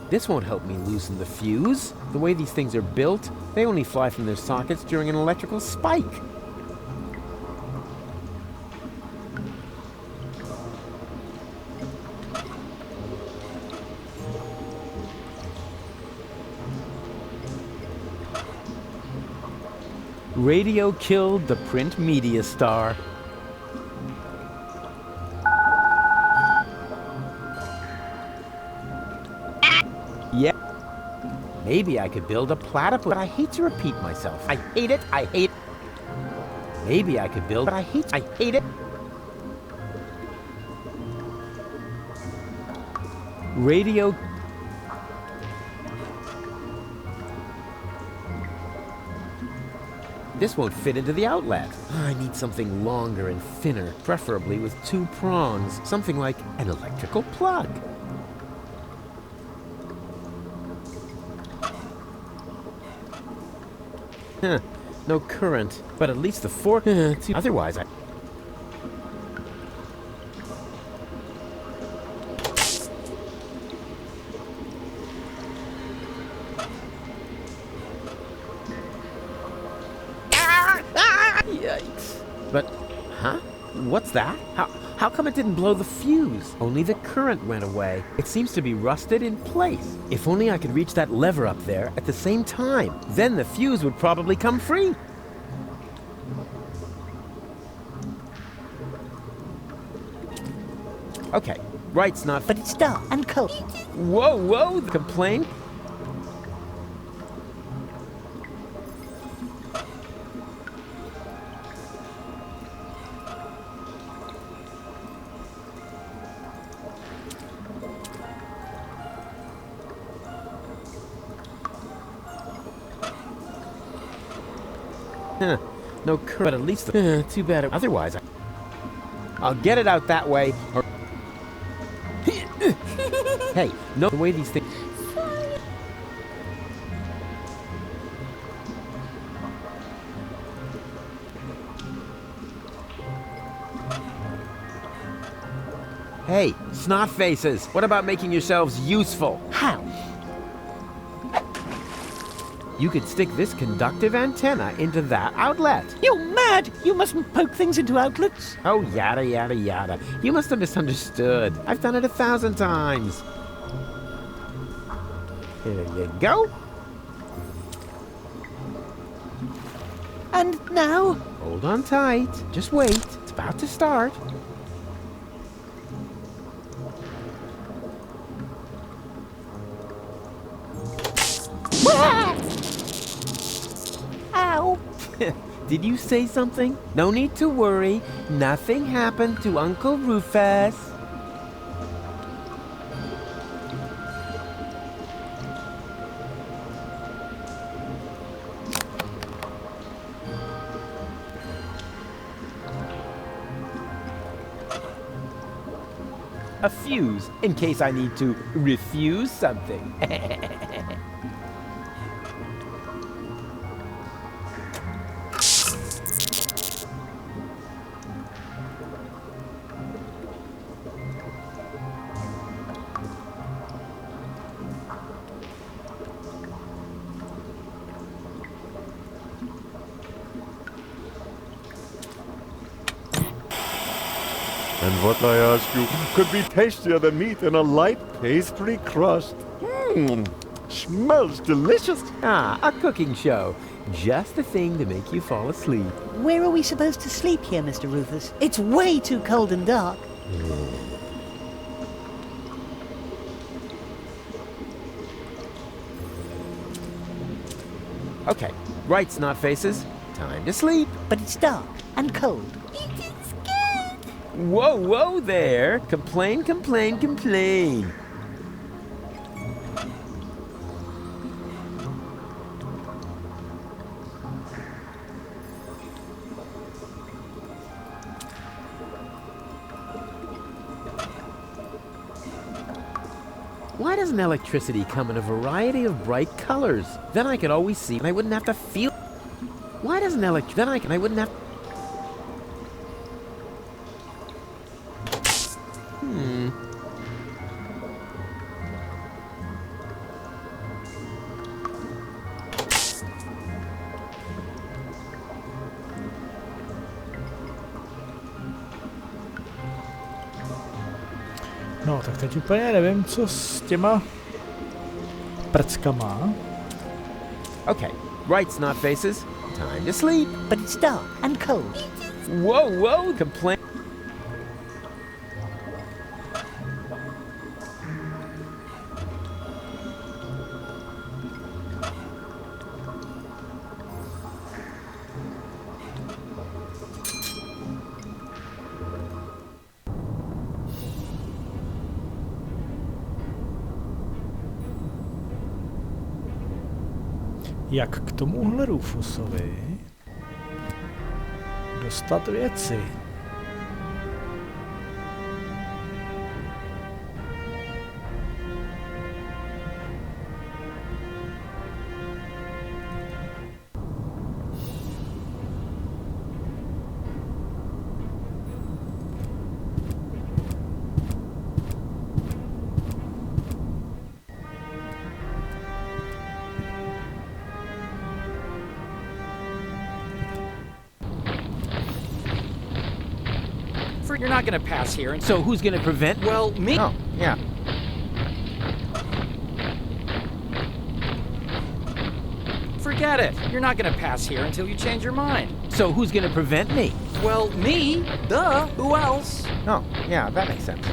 This won't help me loosen the fuse. The way these things are built, they only fly from their sockets during an electrical spike. Radio killed the print media star. Yeah. Maybe I could build a platypus, but I hate to repeat myself. I hate it, I hate it. Maybe I could build, but I hate it. Radio. This won't fit into the outlet. I need something longer and thinner, preferably with 2 prongs. Something like an electrical plug. No current, but at least the fork... Otherwise, I... Yikes. But, huh? What's that? How come it didn't blow the fuse? Only the current went away. It seems to be rusted in place. If only I could reach that lever up there at the same time. Then the fuse would probably come free. Okay, right's not... But it's dark and cold. Whoa, the complaint? No current, but at least the... too bad. Otherwise, I'll get it out that way, or... Hey, no, the way these things... Hey, snot faces, what about making yourselves useful? How? You could stick this conductive antenna into that outlet. You're mad! You mustn't poke things into outlets. Oh, yada, yada, yada. You must have misunderstood. I've done it 1,000 times. Here you go. And now? Hold on tight. Just wait. It's about to start. Ow! Did you say something? No need to worry. Nothing happened to Uncle Rufus. A fuse, in case I need to refuse something. And what I ask you could be tastier than meat in a light pastry crust. Smells delicious. Ah, a cooking show. Just the thing to make you fall asleep. Where are we supposed to sleep here, Mr. Rufus? It's way too cold and dark. Okay, right, snot faces. Time to sleep. But it's dark and cold. Whoa, whoa there! Complain, complain, complain! Why doesn't electricity come in a variety of bright colors? Then I could always see and I wouldn't have to feel... Why doesn't electricity... I wouldn't have... No, tak teď úplně nevím, co s těma prckama. Okay, right, snot faces. Time to sleep. But it's dark and cold. Whoa, whoa, complain. Jak k tomuhle Rufusovi dostat věci? You're not gonna pass here and... So who's gonna prevent? Well, me... Oh, yeah. Forget it. You're not gonna pass here until you change your mind. So who's gonna prevent me? Well, me. Duh. Who else? Oh, yeah, that makes sense.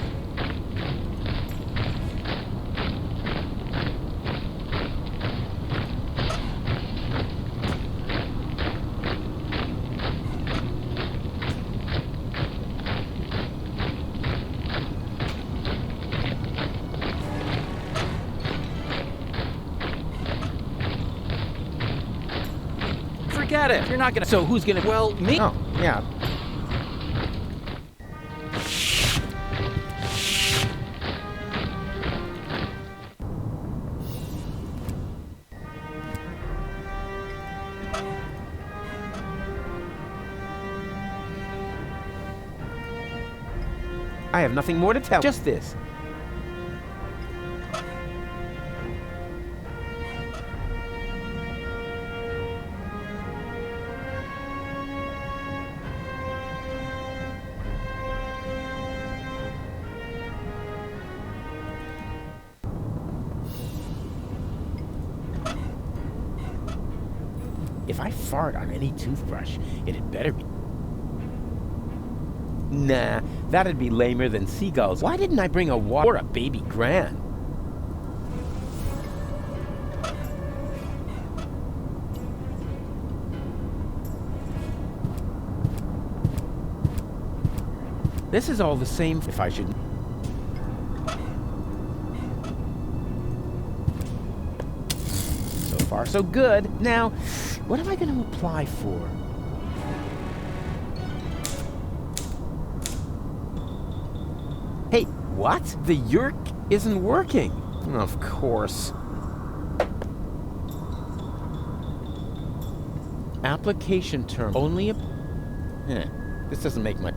Forget it. You're not gonna... So who's gonna... Well, me... Oh, yeah. I have nothing more to tell. Just this. If I fart on any toothbrush, it'd better be... Nah, that'd be lamer than seagulls. Why didn't I bring a water or a baby Gran? This is all the same if I should... So far, so good. Now, what am I going to apply for? Hey, what? The yerk isn't working. Of course. Application term only... this doesn't make much...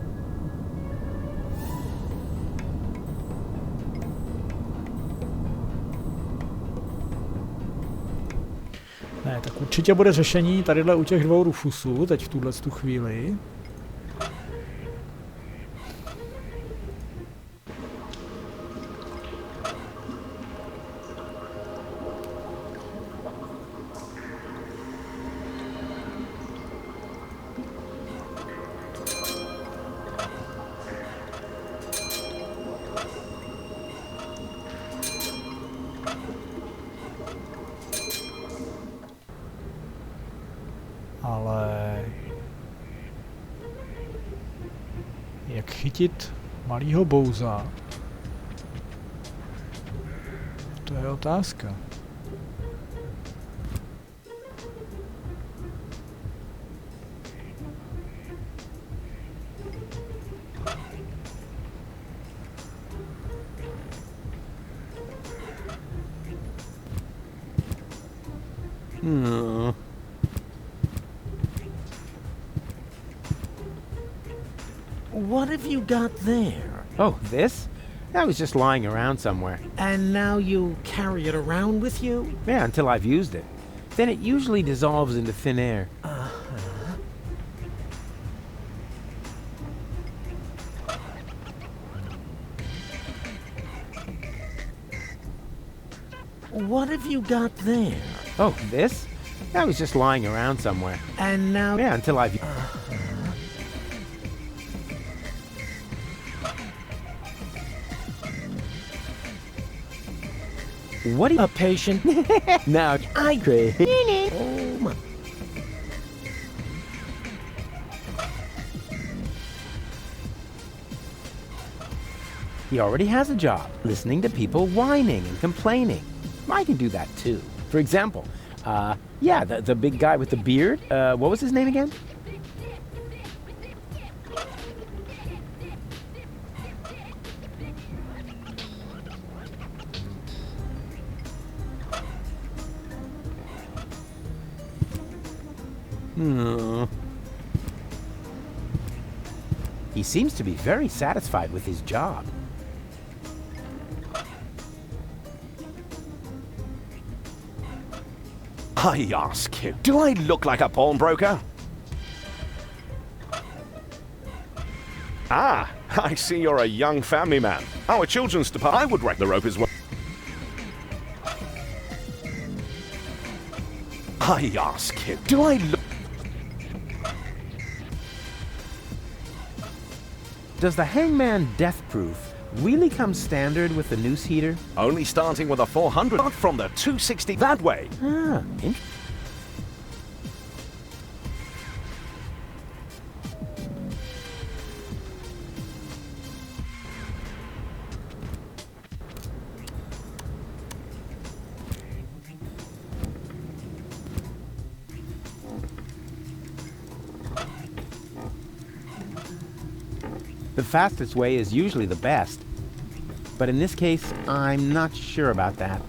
Ne, tak určitě bude řešení tadyhle u těch dvou Rufusů, teď v tuhle tu chvíli. Ale jak chytit malýho bouza? To je otázka. What have you got there? Oh, this? That was just lying around somewhere. And now you carry it around with you? Yeah, until I've used it. Then it usually dissolves into thin air. What have you got there? Oh, this? That was just lying around somewhere. And now... Yeah, until I've... What are you... A patient? Now, I agree. Oh, my... He already has a job, listening to people whining and complaining. I can do that too. For example, yeah, the big guy with the beard, what was his name again? He seems to be very satisfied with his job. I ask you, do I look like a pawnbroker? Ah, I see you're a young family man. Our children's department, I would wreck the rope as well. I ask you, do I look... Does the hangman death proof really come standard with the noose heater? Only starting with a 400, not from the 260 that way. Ah, The fastest way is usually the best. But in this case, I'm not sure about that.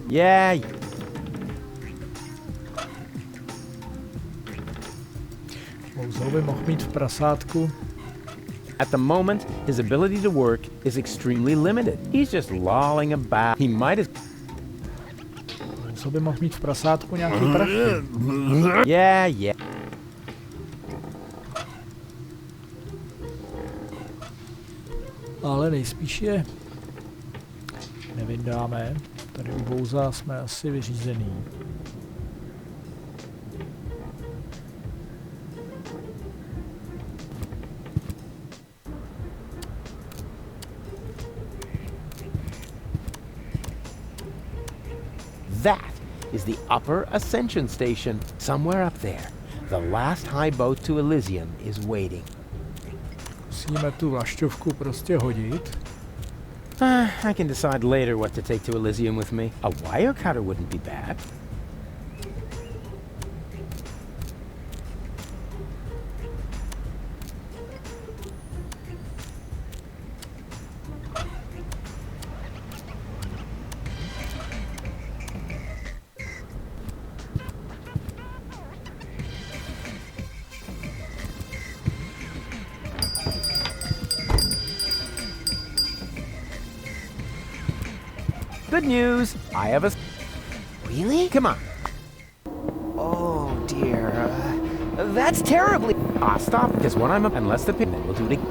Yeah. Bouzou by mohl mít v prasátku. At the moment, his ability to work is extremely limited. He's just lolling about. He might as... Co by mohl mít v prasátku nějaký prachy? Yeah. Ale nejspíš je nevyndáme. Tady u Bouza jsme asi vyřízený. That is the upper ascension station, somewhere up there. The last high boat to Elysium is waiting. Musíme tu vlašťovku prostě hodit. I can decide later what to take to Elysium with me. A wire cutter wouldn't be bad. Good news! I have a... Really? Come on. Oh, dear. That's terribly... Stop, because when I'm up... Unless the pin... Then we'll do it again.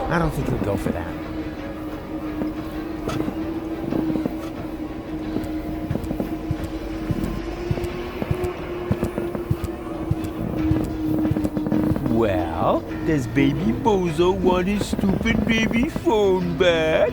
I don't think he'll go for that. Well, does baby Bozo want his stupid baby phone back?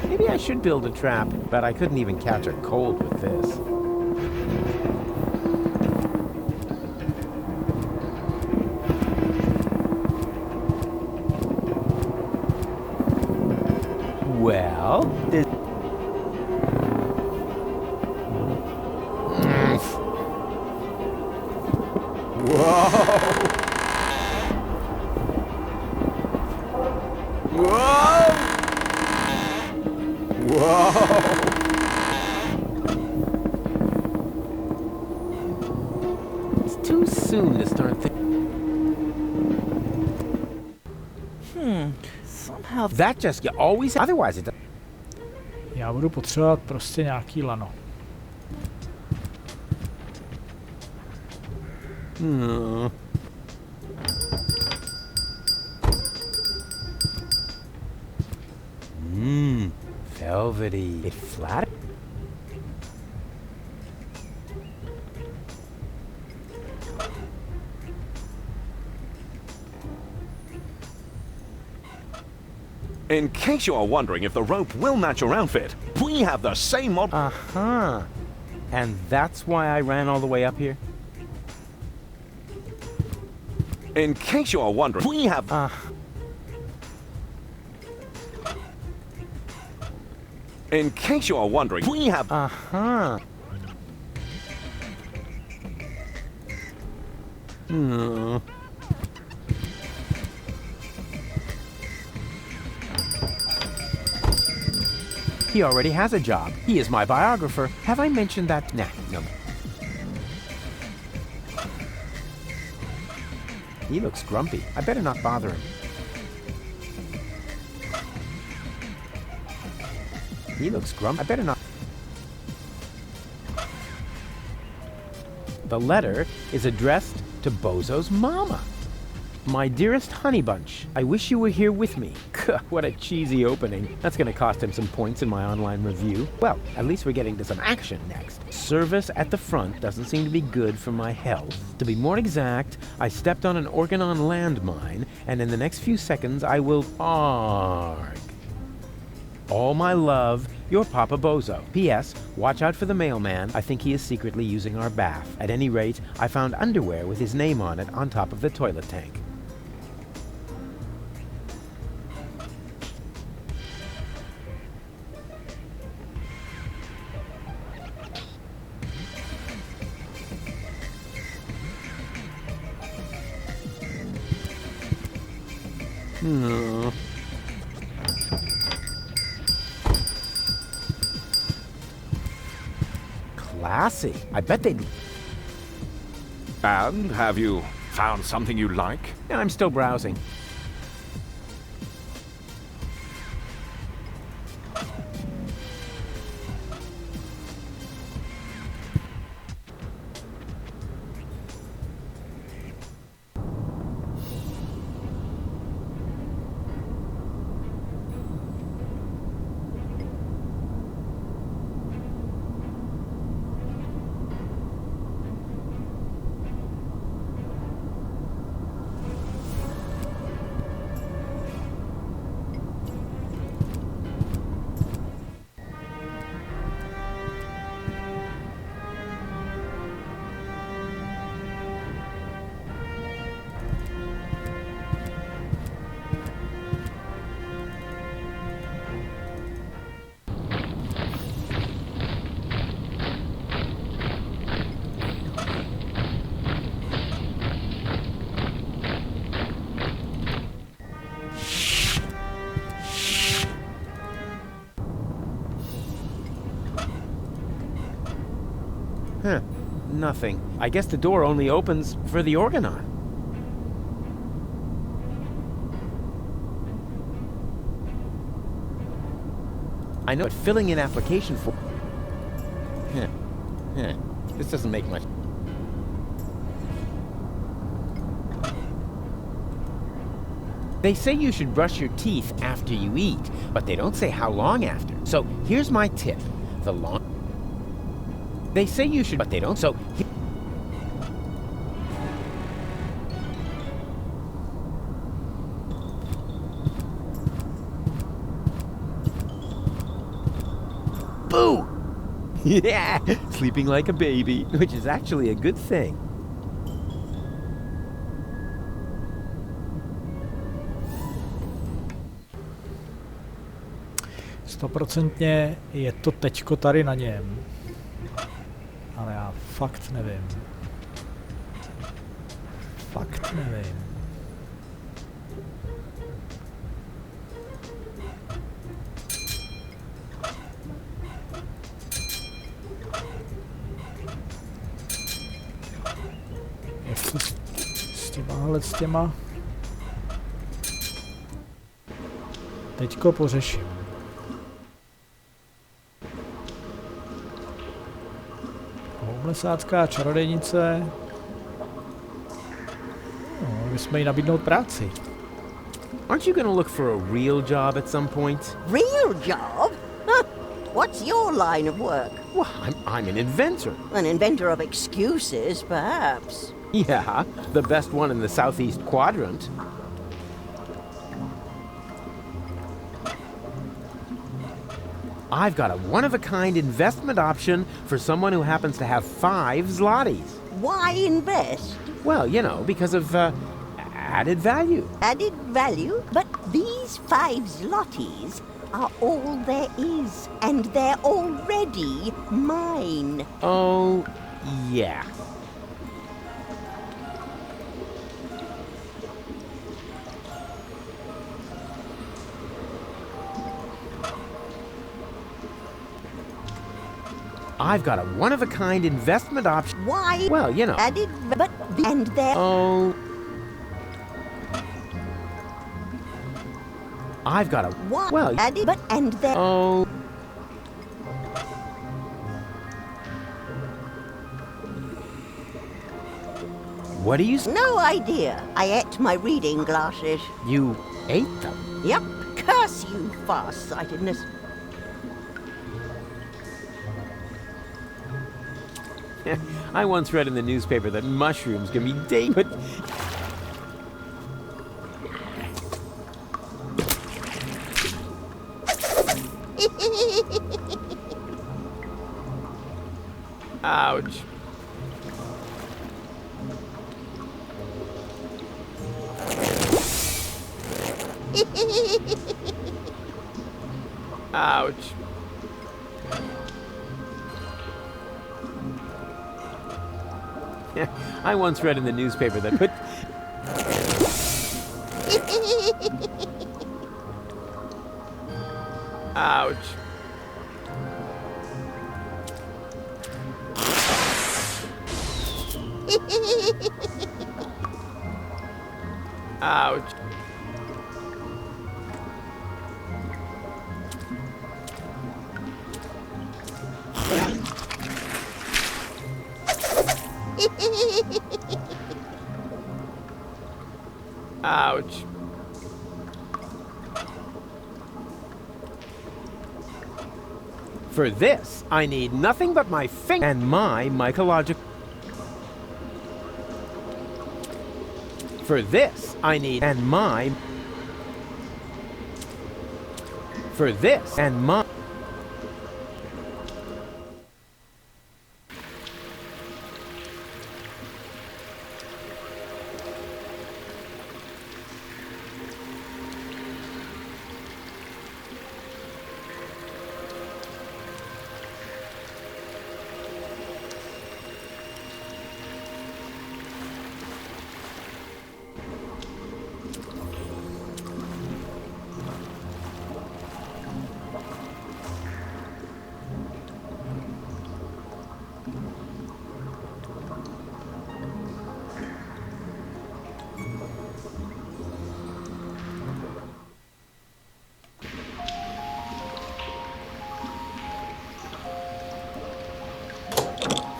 Maybe I should build a trap, but I couldn't even catch a cold with this. Well, this... Whoa! Whoa! Whoa! It's too soon to start somehow that just you always otherwise it. Já budu potřebovat prostě nějaký lano. Velvety. It flat. In case you are wondering if the rope will match your outfit, we have the same mod. Uh-huh. And that's why I ran all the way up here? In case you are wondering, we have... In case you are wondering, we have... Uh-huh. He already has a job. He is my biographer. Have I mentioned that? Nah, no. He looks grumpy. I better not bother him. He looks grumpy. I better not. The letter is addressed to Bozo's mama. My dearest honey bunch, I wish you were here with me. What a cheesy opening. That's gonna cost him some points in my online review. Well, at least we're getting to some action next. Service at the front doesn't seem to be good for my health. To be more exact, I stepped on an Organon landmine, and in the next few seconds I will arg. All my love, your Papa Bozo. P.S. Watch out for the mailman. I think he is secretly using our bath. At any rate, I found underwear with his name on it on top of the toilet tank. classy. I bet they'd... And have you found something you like? I'm still browsing. Huh. Nothing. I guess the door only opens for the Organon. I know, but filling in application for... This doesn't make much... They say you should brush your teeth after you eat, but they don't say how long after. So here's my tip. The long... They say you should, but they don't, so... Boo! Yeah, sleeping like a baby, which is actually a good thing. 100% je to teďko tady na něm. Ale já fakt nevím. Fakt nevím. Jak to s těma teďko pořeším. Lesácká čarodejnice. No, my jsme jí nabídnout práci. Aren't you gonna look for a real job at some point? Real job? Huh. What's your line of work? Well, I'm an inventor. An inventor of excuses, perhaps. Yeah, the best one in the southeast quadrant. I've got a one-of-a-kind investment option for someone who happens to have 5 zlotys. Why invest? Well, you know, because of added value. Added value? But these 5 zlotys are all there is, and they're already mine. Oh, yeah. I've got a one-of-a-kind investment option. Why? Well, you know. Added, but and there. Oh. I've got a. What? Well, added, but and there. Oh. What do you? No idea. I ate my reading glasses. You ate them? Yep. Curse you, far-sightedness. I once read in the newspaper that mushrooms can be dangerous. Ouch. Ouch. I once read in the newspaper that put... Ouch. Ouch. Ouch. For this, I need nothing but my finger and my mycological. For this, I need and my. For this and my.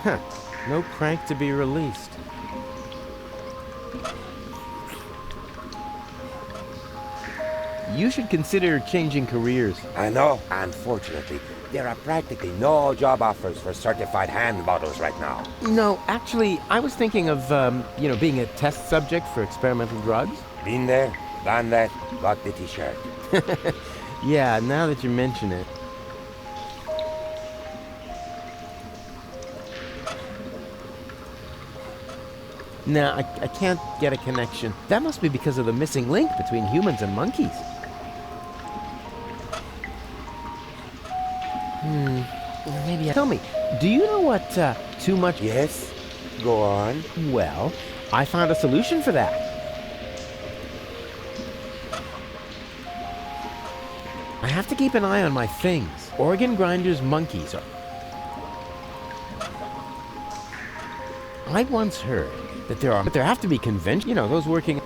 Huh. No crank to be released. You should consider changing careers. I know. Unfortunately, there are practically no job offers for certified hand models right now. No, actually, I was thinking of, being a test subject for experimental drugs. Been there, done that, got the t-shirt. Yeah, now that you mention it. Nah, I can't get a connection. That must be because of the missing link between humans and monkeys. Maybe Tell me, do you know what too much... Yes? Go on. Well, I found a solution for that. I have to keep an eye on my things. Organ grinders monkeys are... I once heard that there have to be convention, those working...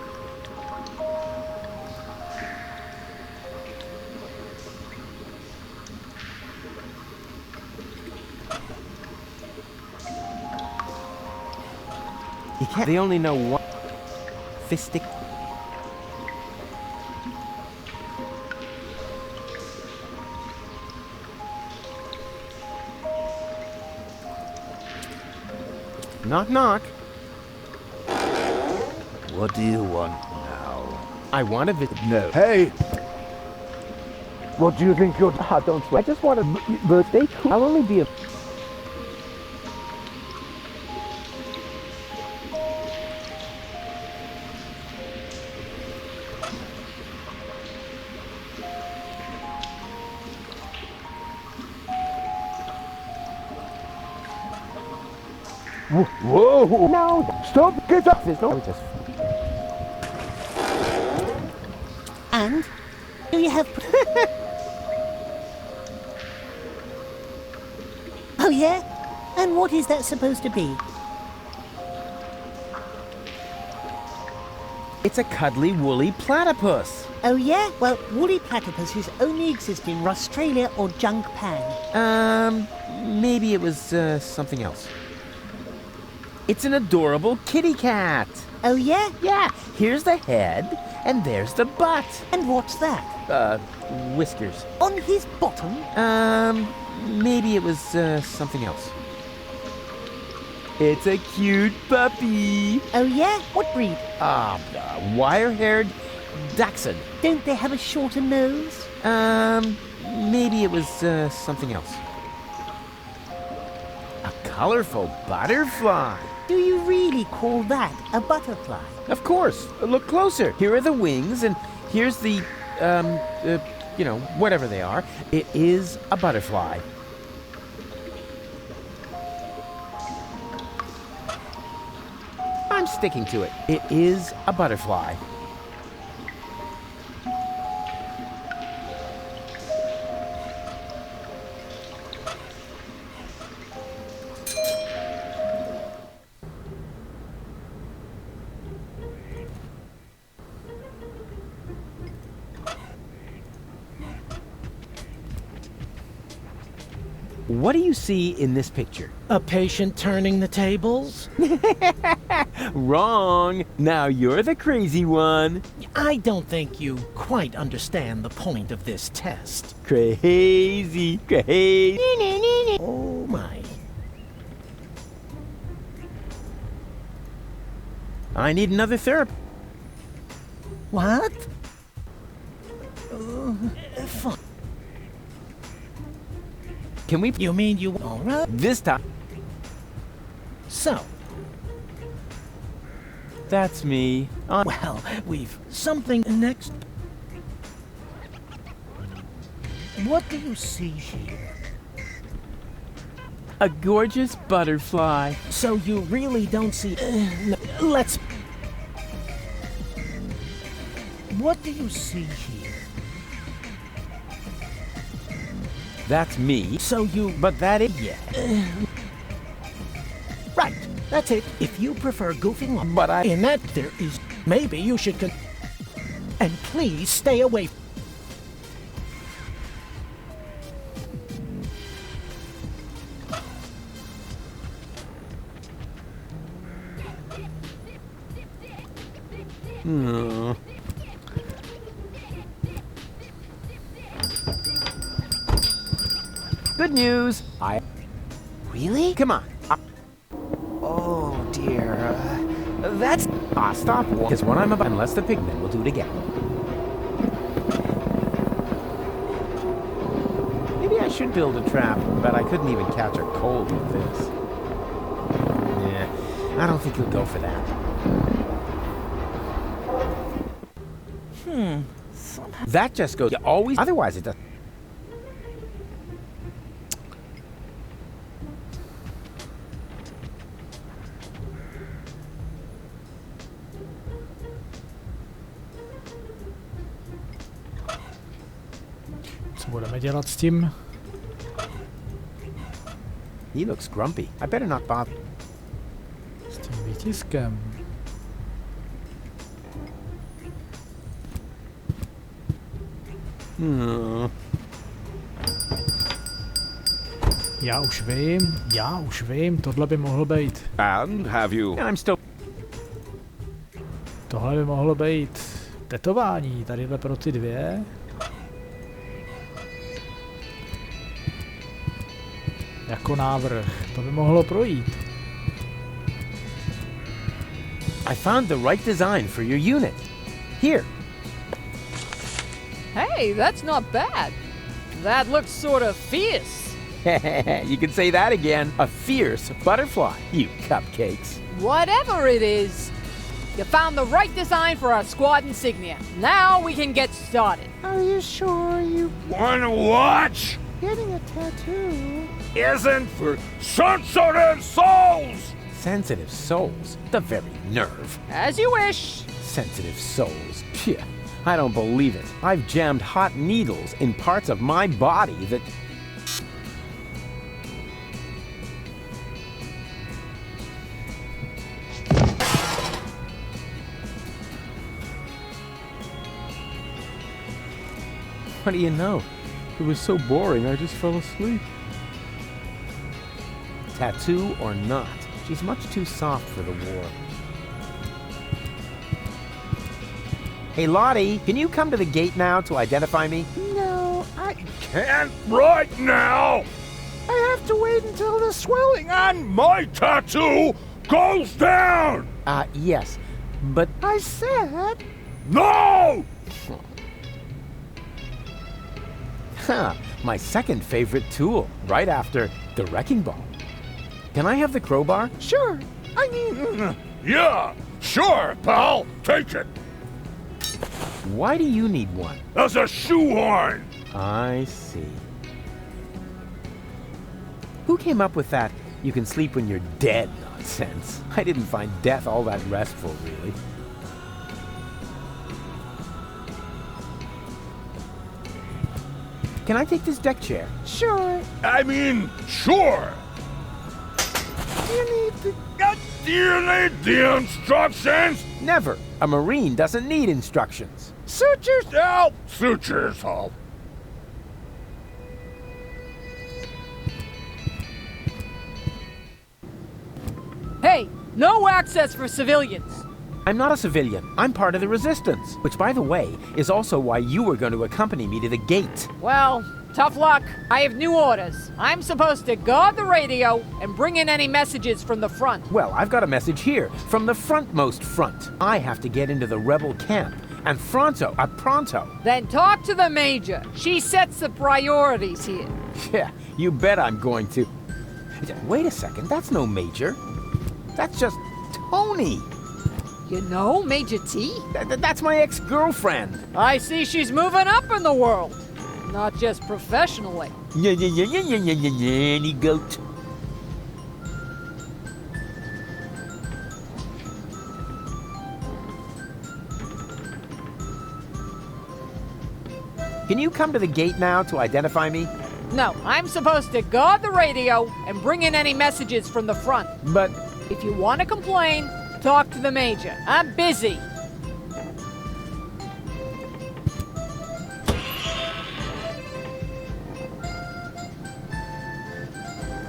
You can't... They only know one... Fistic... Knock, knock. What do you want now? I want a No. Hey! What do you think you're... don't sweat. I just want a birthday. I'll only be a... Whoa! No! Stop! Get up! There's no... Just... And? Do you have... Oh yeah? And what is that supposed to be? It's a cuddly, woolly platypus. Oh yeah? Well, woolly platypuses only exist in Australia or Japan. Maybe it was, something else. It's an adorable kitty cat. Oh yeah? Yeah, here's the head, and there's the butt. And what's that? Whiskers. On his bottom? Maybe it was, something else. It's a cute puppy. Oh yeah? What breed? Wire-haired dachshund. Don't they have a shorter nose? Maybe it was, something else. A colorful butterfly. Do you really call that a butterfly? Of course. Look closer. Here are the wings, and here's the, whatever they are. It is a butterfly. I'm sticking to it. It is a butterfly. What do you see in this picture? A patient turning the tables? Wrong. Now you're the crazy one. I don't think you quite understand the point of this test. Crazy. Crazy. Oh my. I need another therapy. What? Can we? You mean you... All right. This time. So. That's me. Well, we've something next. What do you see here? A gorgeous butterfly. So you really don't see... no, let's... What do you see here? That's me. So you... But that is... Yeah. Right. That's it. If you prefer goofing on... But In that there is... Maybe you should... And please stay away... Good news. Really? Come on. Oh dear. That's... Stop. Because when I'm about... Unless the pigmen will do it again. Maybe I should build a trap, but I couldn't even catch a cold with this. Yeah, I don't think you'll go for that. That just goes... Always... Otherwise it does... Co budeme dělat s tím? He looks grumpy. I better not bother. S tím výtiskem. Já už vím, tohle by mohlo být. And have you? I'm still... Tohle by mohlo být tetování, tadyhle pro ty dvě. Jako návrh, to by mohlo projít. I found the right design for your unit. Here. Hey, that's not bad. That looks sort of fierce. You can say that again. A fierce butterfly, you cupcakes. Whatever it is, you found the right design for our squad insignia. Now we can get started. Are you sure you... Wanna watch? Getting a tattoo... Isn't for sensitive souls! Sensitive souls? The very nerve. As you wish. Sensitive souls. Phew. I don't believe it. I've jammed hot needles in parts of my body that... What do you know? It was so boring, I just fell asleep. Tattoo or not, she's much too soft for the war. Hey, Lottie, can you come to the gate now to identify me? No, I can't right now! I have to wait until the swelling And my tattoo goes down! Yes, but... I said... No! Huh, my second favorite tool, right after the wrecking ball. Can I have the crowbar? Sure. I mean... Yeah, sure, pal. Take it. Why do you need one? As a shoehorn. I see. Who came up with that you can sleep when you're dead nonsense? I didn't find death all that restful, really. Can I take this deck chair? Sure. I mean, sure. Do you need the instructions? Never. A Marine doesn't need instructions. Suit yourself. Suit yourself. Hey, no access for civilians. I'm not a civilian. I'm part of the resistance. Which, by the way, is also why you were going to accompany me to the gate. Well, tough luck. I have new orders. I'm supposed to guard the radio and bring in any messages from the front. Well, I've got a message here from the frontmost front. I have to get into the rebel camp. And pronto. Then talk to the Major. She sets the priorities here. Yeah, you bet I'm going to. Wait a second, that's no Major. That's just Tony. You know Major T? That's my ex-girlfriend. I see she's moving up in the world. Not just professionally. Yeah, any goat. Can you come to the gate now to identify me? No, I'm supposed to guard the radio and bring in any messages from the front. But if you want to complain, talk to the Major. I'm busy.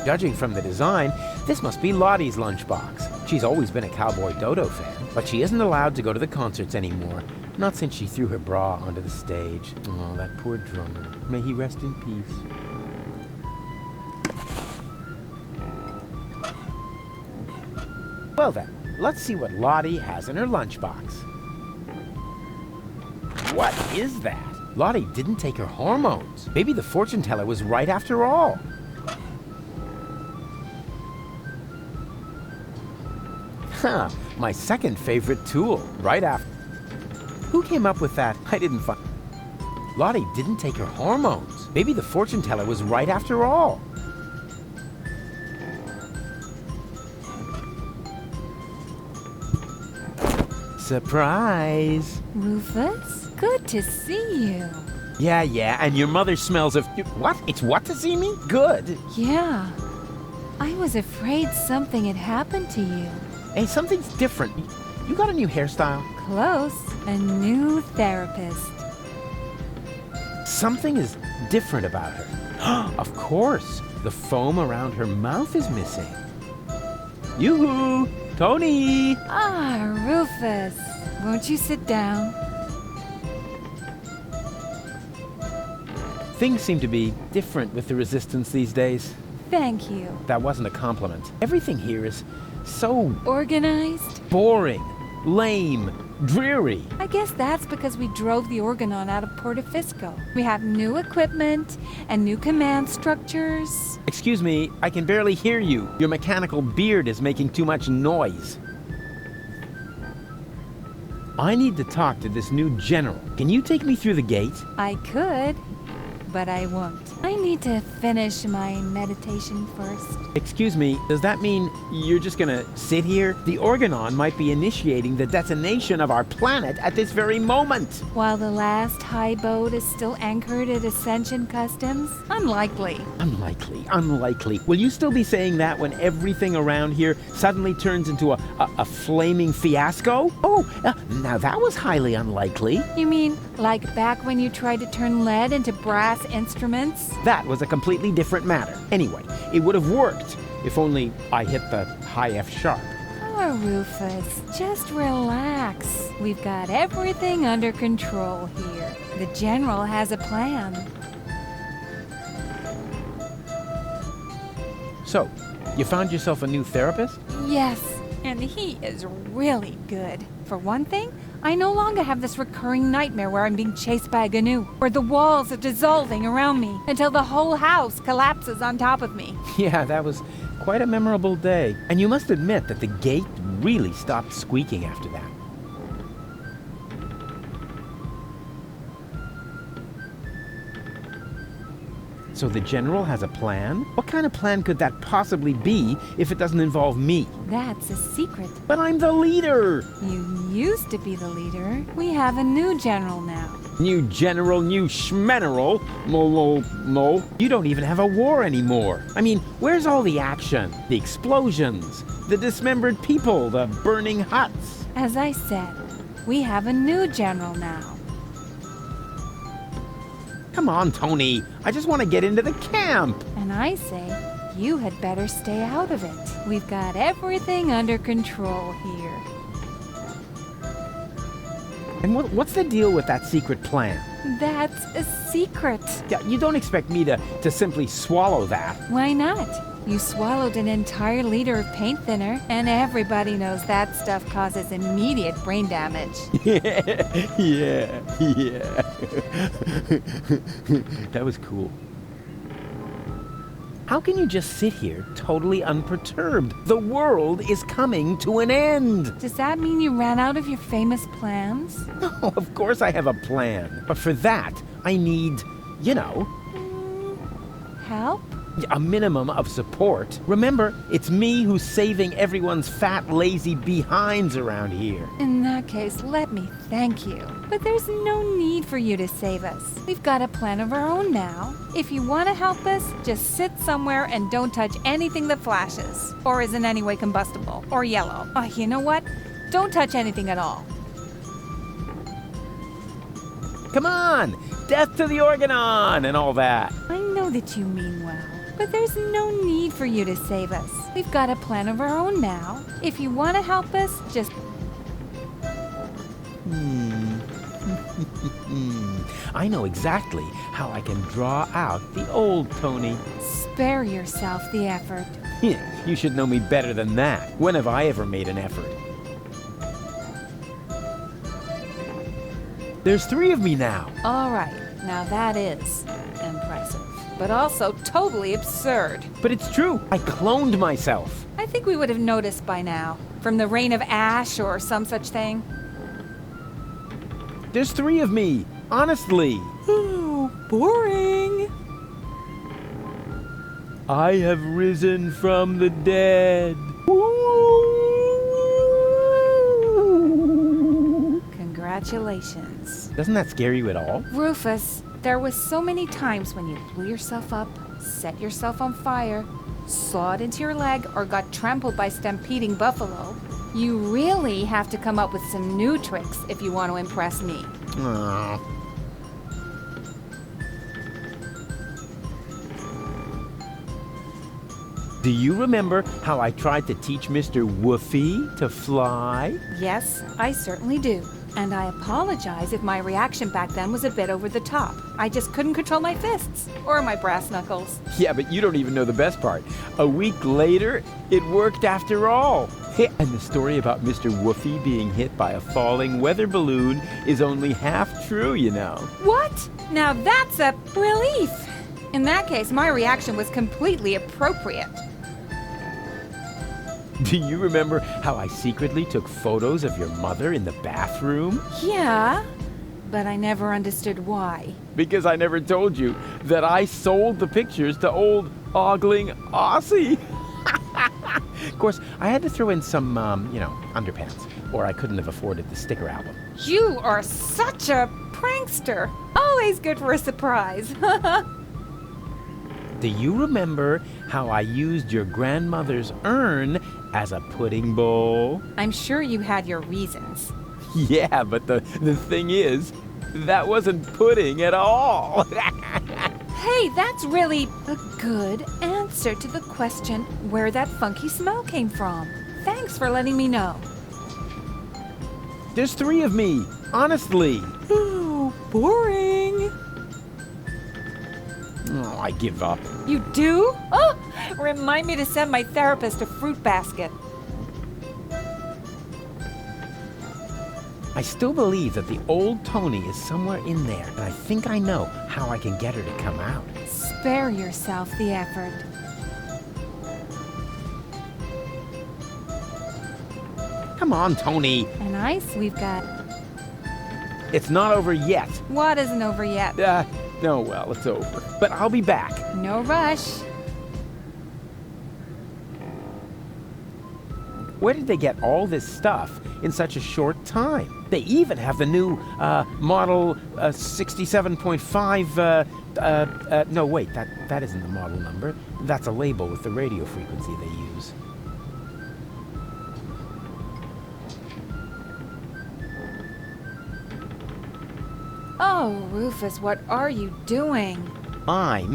Judging from the design, this must be Lottie's lunchbox. She's always been a Cowboy Dodo fan, but she isn't allowed to go to the concerts anymore. Not since she threw her bra onto the stage. Oh, that poor drummer. May he rest in peace. Well then, let's see what Lottie has in her lunchbox. What is that? Lottie didn't take her hormones. Maybe the fortune teller was right after all. Huh, my second favorite tool, right after. Who came up with that? I didn't find. Lottie didn't take her hormones. Maybe the fortune teller was right after all. Surprise! Rufus, good to see you. Yeah, and your mother smells of... What? It's what to see me? Good. Yeah. I was afraid something had happened to you. Hey, something's different. You got a new hairstyle? Close. A new therapist. Something is different about her. Of course. The foam around her mouth is missing. Yoo-hoo! Tony! Ah, Rufus. Won't you sit down? Things seem to be different with the resistance these days. Thank you. That wasn't a compliment. Everything here is so... Organized? Boring. Lame. Dreary. I guess that's because we drove the Organon out of Portofisco. We have new equipment and new command structures. Excuse me, I can barely hear you. Your mechanical beard is making too much noise. I need to talk to this new general. Can you take me through the gate? I could, but I won't. I need to finish my meditation first. Excuse me, does that mean you're just gonna sit here? The Organon might be initiating the detonation of our planet at this very moment. While the last high boat is still anchored at Ascension Customs? Unlikely. Unlikely. Will you still be saying that when everything around here suddenly turns into a flaming fiasco? Oh, now that was highly unlikely. You mean like back when you tried to turn lead into brass instruments? That was a completely different matter. Anyway, it would have worked if only I hit the high F sharp. Oh, Rufus, just relax. We've got everything under control here. The General has a plan. So, you found yourself a new therapist? Yes, and he is really good. For one thing, I no longer have this recurring nightmare where I'm being chased by a GNU, where the walls are dissolving around me until the whole house collapses on top of me. Yeah, that was quite a memorable day. And you must admit that the gate really stopped squeaking after that. So the General has a plan? What kind of plan could that possibly be if it doesn't involve me? That's a secret. But I'm the leader! You used to be the leader. We have a new General now. New General, new Schmeneral? No. You don't even have a war anymore. I mean, where's all the action? The explosions? The dismembered people? The burning huts? As I said, we have a new General now. Come on, Tony. I just want to get into the camp. And I say, you had better stay out of it. We've got everything under control here. And what's the deal with that secret plan? That's a secret. Yeah, you don't expect me to simply swallow that. Why not? You swallowed an entire liter of paint thinner, and everybody knows that stuff causes immediate brain damage. Yeah. That was cool. How can you just sit here totally unperturbed? The world is coming to an end. Does that mean you ran out of your famous plans? No, of course I have a plan. But for that, I need, Help? a minimum of support. Remember, it's me who's saving everyone's fat, lazy behinds around here. In that case, let me thank you. But there's no need for you to save us. We've got a plan of our own now. If you want to help us, just sit somewhere and don't touch anything that flashes, or is in any way combustible, or yellow. Oh, you know what? Don't touch anything at all. Come on! Death to the Organon and all that. I know that you mean well. But there's no need for you to save us. We've got a plan of our own now. If you want to help us, just... I know exactly how I can draw out the old Tony. Spare yourself the effort. You should know me better than that. When have I ever made an effort? There's 3 of me now. All right, now that is impressive. But also totally absurd. But it's true. I cloned myself. I think we would have noticed by now. From the Reign of Ash or some such thing. There's 3 of me. Honestly. Oh, boring. I have risen from the dead. Congratulations. Doesn't that scare you at all? Rufus, there was so many times when you blew yourself up, set yourself on fire, sawed into your leg, or got trampled by stampeding buffalo. You really have to come up with some new tricks if you want to impress me. Aww. Do you remember how I tried to teach Mr. Woofy to fly? Yes, I certainly do. And I apologize if my reaction back then was a bit over the top. I just couldn't control my fists or my brass knuckles. Yeah, but you don't even know the best part. A week later, it worked after all. And the story about Mr. Woofy being hit by a falling weather balloon is only half true, you know. What? Now that's a relief. In that case, my reaction was completely appropriate. Do you remember how I secretly took photos of your mother in the bathroom? Yeah, but I never understood why. Because I never told you that I sold the pictures to old ogling Aussie. Of course, I had to throw in some, underpants, or I couldn't have afforded the sticker album. You are such a prankster. Always good for a surprise. Do you remember how I used your grandmother's urn as a pudding bowl? I'm sure you had your reasons. Yeah, but the thing is, that wasn't pudding at all. Hey, that's really a good answer to the question where that funky smell came from. Thanks for letting me know. There's 3 of me, honestly. Ooh, boring. Oh, I give up. You do? Oh, remind me to send my therapist a fruit basket. I still believe that the old Tony is somewhere in there, and I think I know how I can get her to come out. Spare yourself the effort. Come on, Tony. And ice we've got. It's not over yet. What isn't over yet? No, well, it's over. But I'll be back. No rush. Where did they get all this stuff in such a short time? They even have the new model 67.5. No, wait, that isn't the model number. That's a label with the radio frequency they use. Oh, Rufus, what are you doing? I'm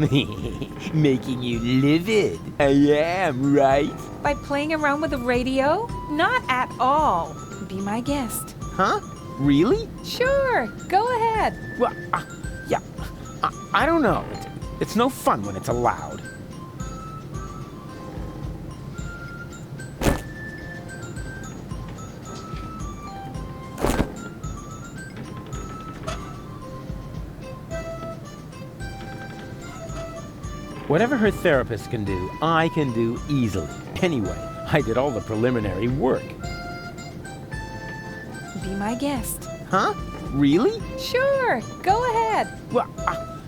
making you livid. I am, right? By playing around with the radio? Not at all. Be my guest. Huh? Really? Sure, go ahead. Well, yeah. I don't know. It's no fun when it's allowed. Whatever her therapist can do, I can do easily. Anyway, I did all the preliminary work. Be my guest. Huh? Really? Sure, go ahead. Well,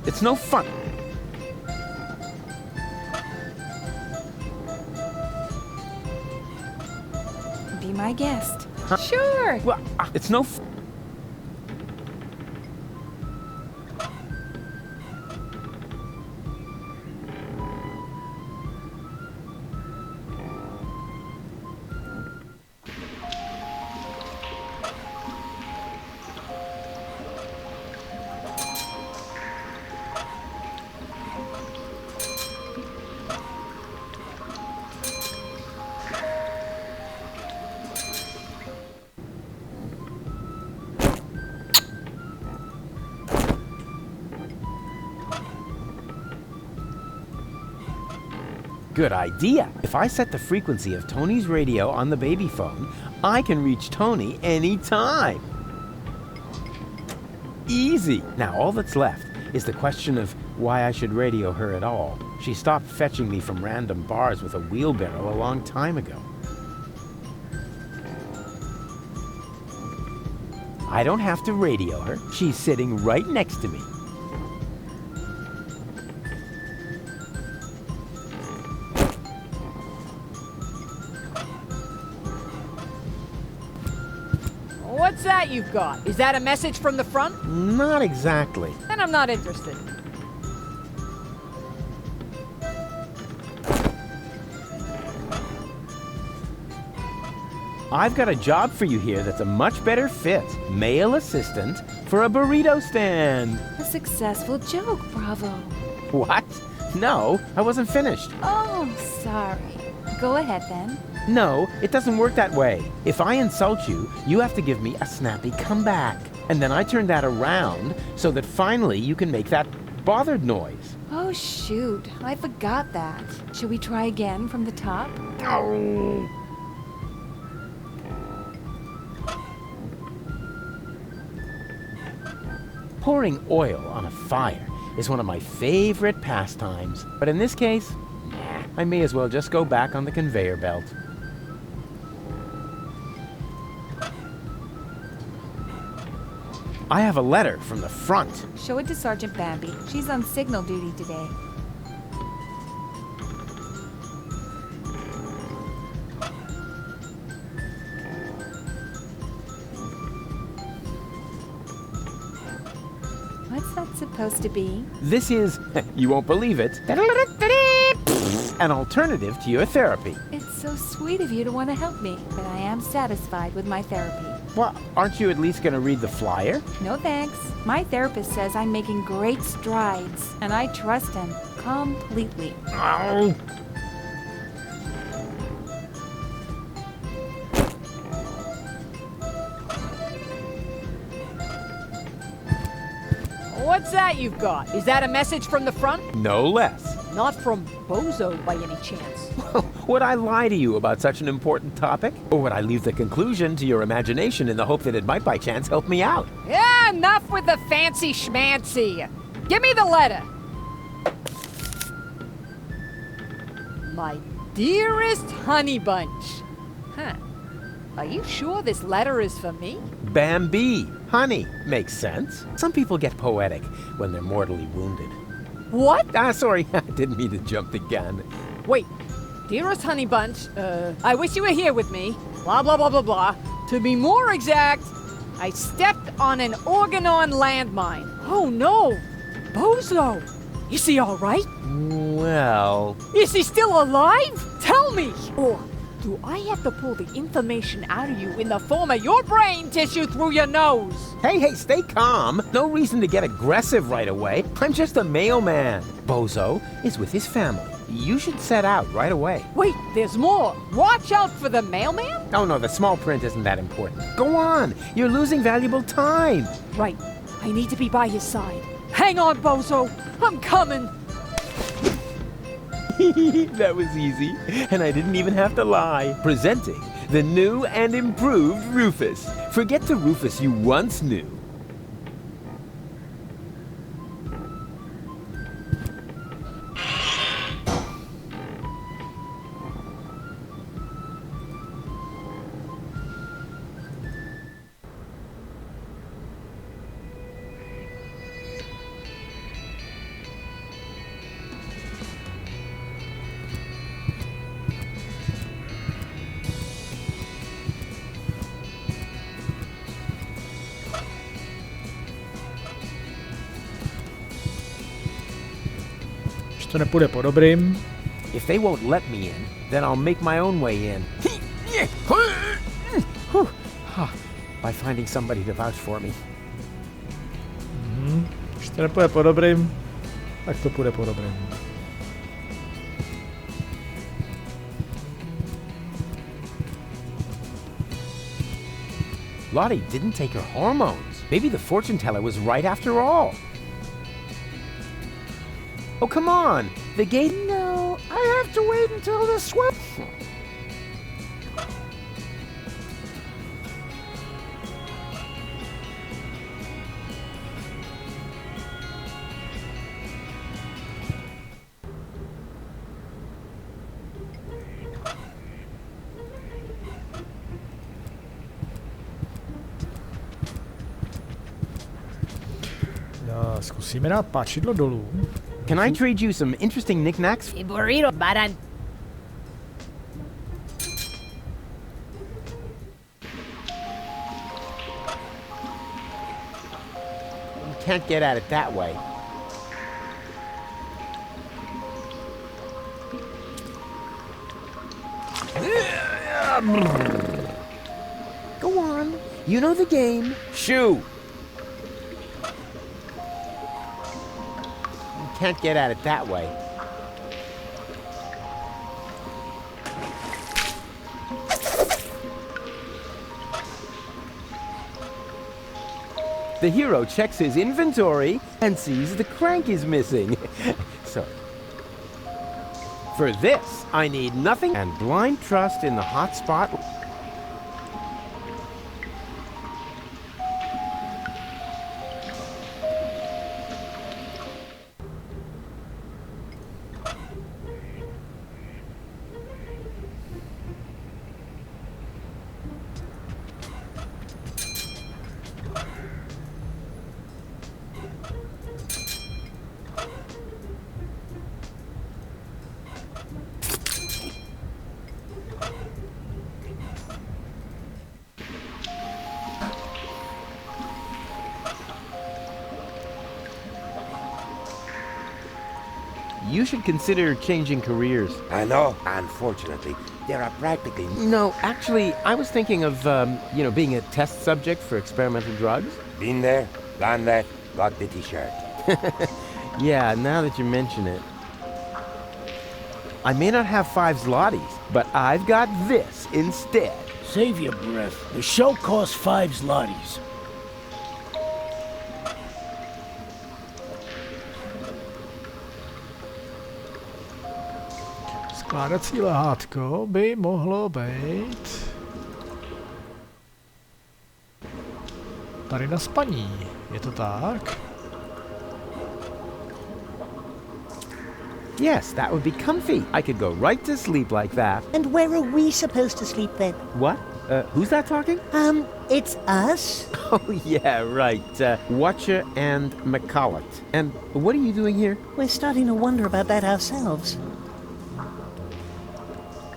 it's no fun. Be my guest. Huh? Sure. Well, it's no fun. Good idea. If I set the frequency of Tony's radio on the baby phone, I can reach Tony anytime. Easy. Now all that's left is the question of why I should radio her at all. She stopped fetching me from random bars with a wheelbarrow a long time ago. I don't have to radio her. She's sitting right next to me. What's that you've got? Is that a message from the front? Not exactly. Then I'm not interested. I've got a job for you here that's a much better fit. Male assistant for a burrito stand. A successful joke, bravo. What? No, I wasn't finished. Oh, sorry. Go ahead then. No, it doesn't work that way. If I insult you, you have to give me a snappy comeback. And then I turn that around so that finally you can make that bothered noise. Oh, shoot. I forgot that. Should we try again from the top? Oh. Pouring oil on a fire is one of my favorite pastimes. But in this case, I may as well just go back on the conveyor belt. I have a letter from the front. Show it to Sergeant Bambi. She's on signal duty today. What's that supposed to be? This is, you won't believe it, an alternative to your therapy. It's so sweet of you to want to help me, but I am satisfied with my therapy. Well, aren't you at least going to read the flyer? No thanks. My therapist says I'm making great strides, and I trust him completely. Oh. What's that you've got? Is that a message from the front? No less. Not from Bozo by any chance. Would I lie to you about such an important topic? Or would I leave the conclusion to your imagination in the hope that it might by chance help me out? Yeah, enough with the fancy schmancy. Give me the letter. My dearest honey bunch. Huh. Are you sure this letter is for me? Bambi. Honey. Makes sense. Some people get poetic when they're mortally wounded. What? Sorry. I didn't mean to jump the gun. Wait. Dearest honey bunch, I wish you were here with me. Blah, blah, blah, blah, blah. To be more exact, I stepped on an Organon landmine. Oh, no. Bozo. Is he all right? Well... Is he still alive? Tell me. Or do I have to pull the information out of you in the form of your brain tissue through your nose? Hey, stay calm. No reason to get aggressive right away. I'm just a mailman. Bozo is with his family. You should set out right away. Wait, there's more. Watch out for the mailman? Oh, no, the small print isn't that important. Go on. You're losing valuable time. Right. I need to be by his side. Hang on, Bozo. I'm coming. That was easy, and I didn't even have to lie. Presenting the new and improved Rufus. Forget the Rufus you once knew. To nepůjde po dobrým. If they won't let me in, then I'll make my own way in. By finding somebody to vouch for me. Když to nepůjde po dobrým, tak to půjde po dobrým. Lottie didn't take her hormones. Maybe the fortune teller was right after all. Oh, come on! The gate... No, I have to wait until the swim... Zkusíme dát páčidlo dolů. Can I trade you some interesting knickknacks? A burrito, baran. You can't get at it that way. Go on. You know the game. Shoo! Can't get at it that way. The hero checks his inventory and sees the crank is missing. So, for this, I need nothing and blind trust in the hotspot. You should consider changing careers. I know. Unfortunately, there are practically... No, actually, I was thinking of, being a test subject for experimental drugs. Been there, done that, got the t-shirt. Yeah, now that you mention it. I may not have 5 zlotys, but I've got this instead. Save your breath. The show costs 5 zlotys. Skládací lehátko by mohlo být tady na spaní. Je to tak? Yes, that would be comfy. I could go right to sleep like that. And where are we supposed to sleep then? What? Who's that talking? It's us. Oh, yeah, right. Watcher and McCulloch. And what are you doing here? We're starting to wonder about that ourselves.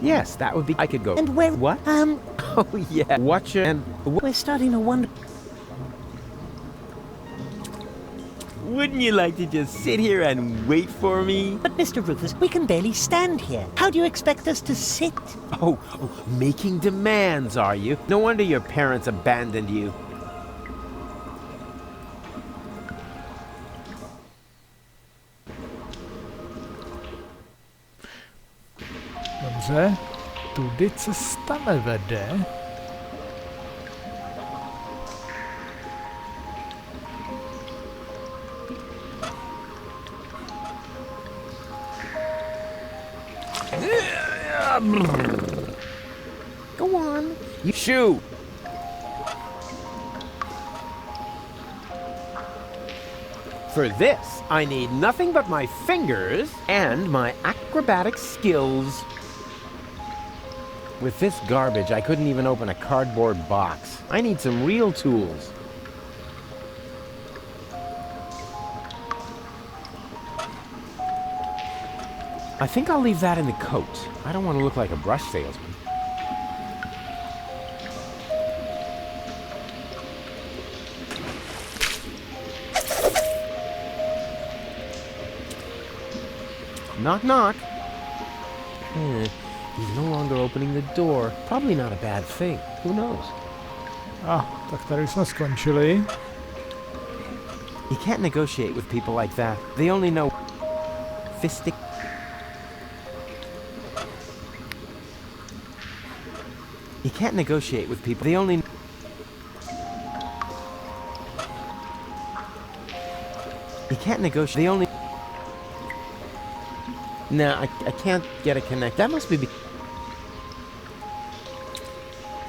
Yes, that would be... I could go... And where... What? Oh, yeah. Watcher and... We're starting to wonder... Wouldn't you like to just sit here and wait for me? But Mr. Rufus, we can barely stand here. How do you expect us to sit? Oh, making demands, are you? No wonder your parents abandoned you. Dobře, tudy cesta nevede. Go on. You shoot. For this, I need nothing but my fingers and my acrobatic skills. With this garbage, I couldn't even open a cardboard box. I need some real tools. I think I'll leave that in the coat. I don't want to look like a brush salesman. Knock, knock. He's no longer opening the door. Probably not a bad thing. Who knows? Tak tady jsme skončili. You can't negotiate with people like that. They only know fistic. You can't negotiate with people. They only. You can't negotiate. They only. No, I can't get a connect. That must be.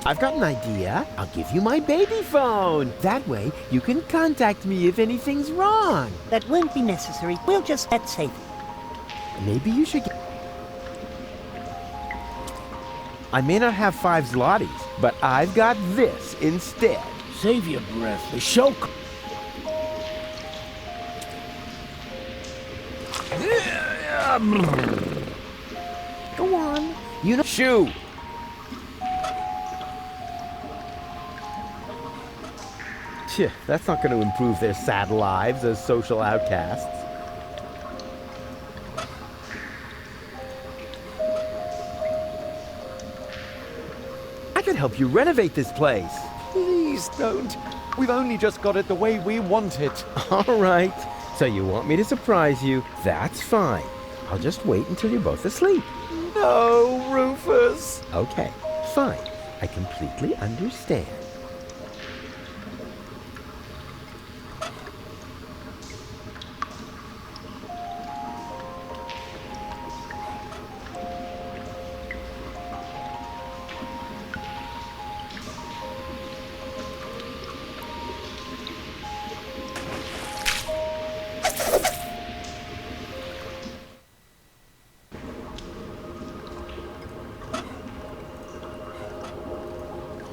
I've got an idea. I'll give you my baby phone. That way, you can contact me if anything's wrong. That won't be necessary. We'll just get safe. Maybe you should get... I may not have 5 zlotys, but I've got this instead. Save your breath. The show... Go on. You know... Shoo! That's not going to improve their sad lives as social outcasts. I can help you renovate this place. Please don't. We've only just got it the way we want it. All right. So you want me to surprise you? That's fine. I'll just wait until you're both asleep. No, Rufus. Okay, fine. I completely understand.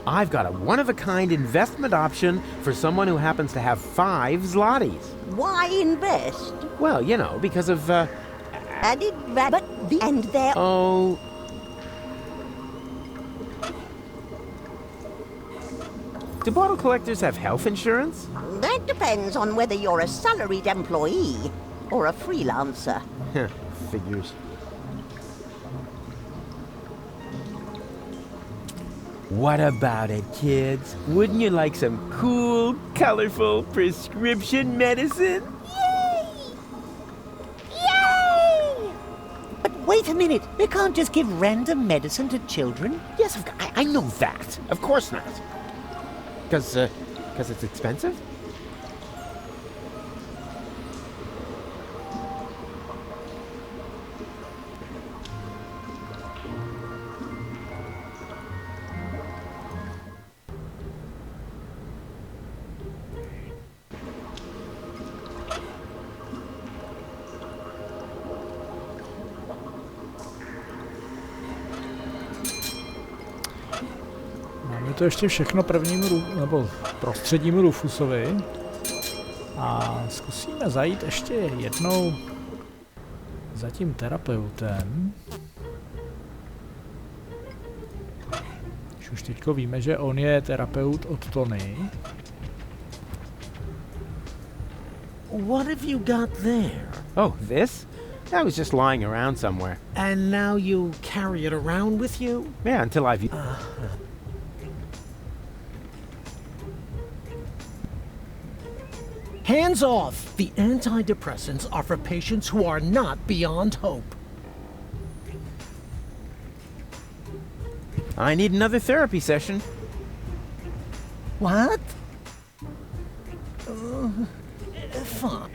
I've got a one-of-a-kind investment option for someone who happens to have 5 zlotys. Why invest? Well, you know, because of, Added value. But the... And there... Oh... Do bottle collectors have health insurance? That depends on whether you're a salaried employee or a freelancer. Figures. What about it, kids? Wouldn't you like some cool, colorful prescription medicine? Yay! Yay! But wait a minute. We can't just give random medicine to children. Yes, I know that. Of course not. Because it's expensive? To ještě všechno prvnímu, nebo prostřednímu Rufusovi. A zkusíme zajít ještě jednou za tím terapeutem. Už teďko víme, že on je terapeut od Tony. What have you got there? Oh, this? That was just lying around somewhere. And now you carry it around with you? Yeah, until I've... Hands off! The antidepressants are for patients who are not beyond hope. I need another therapy session. What? Fine.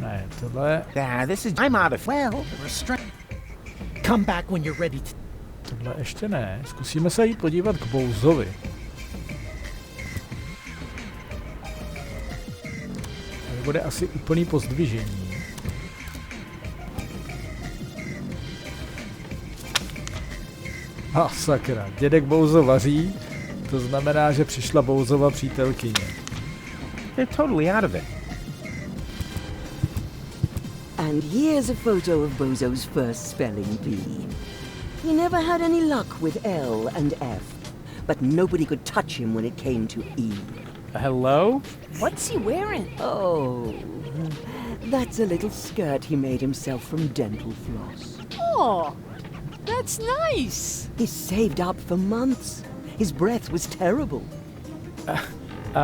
Ne, tohle, This is... I'm out of... Well, restraint. Come back when you're ready to... tohle ještě ne. Zkusíme se jít podívat k Bowsovi. Tady bude asi úplný pozdvižení. Sakra, dědek Bowso vaří, to znamená, že přišla Bowsova přítelkyně. They're totally out of it. And here's a photo of Bozo's first spelling bee. He never had any luck with L and F, but nobody could touch him when it came to E. Hello? What's he wearing? Oh, that's a little skirt he made himself from dental floss. Oh, that's nice. He saved up for months. His breath was terrible.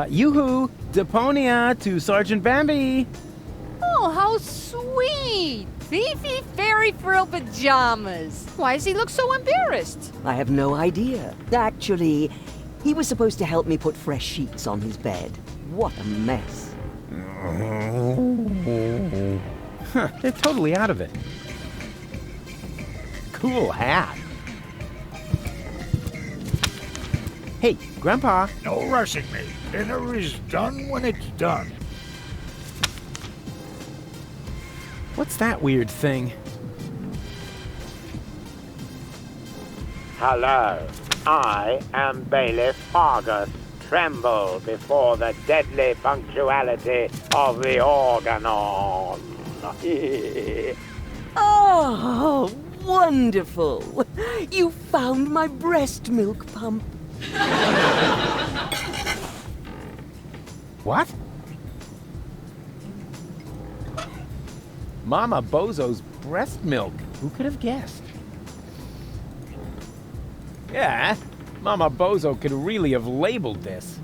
Yoo-hoo! Deponia to Sergeant Bambi! Oh, how sweet! Fifi fairy frill pajamas. Why does he look so embarrassed? I have no idea. Actually, he was supposed to help me put fresh sheets on his bed. What a mess. Huh, they're totally out of it. Cool hat. Hey, Grandpa. No rushing me. Dinner is done when it's done. What's that weird thing? Hello, I am Bailiff Argus. Tremble before the deadly punctuality of the Organon. Oh, wonderful! You found my breast milk pump. What? Mama Bozo's breast milk. Who could have guessed? Yeah, Mama Bozo could really have labeled this.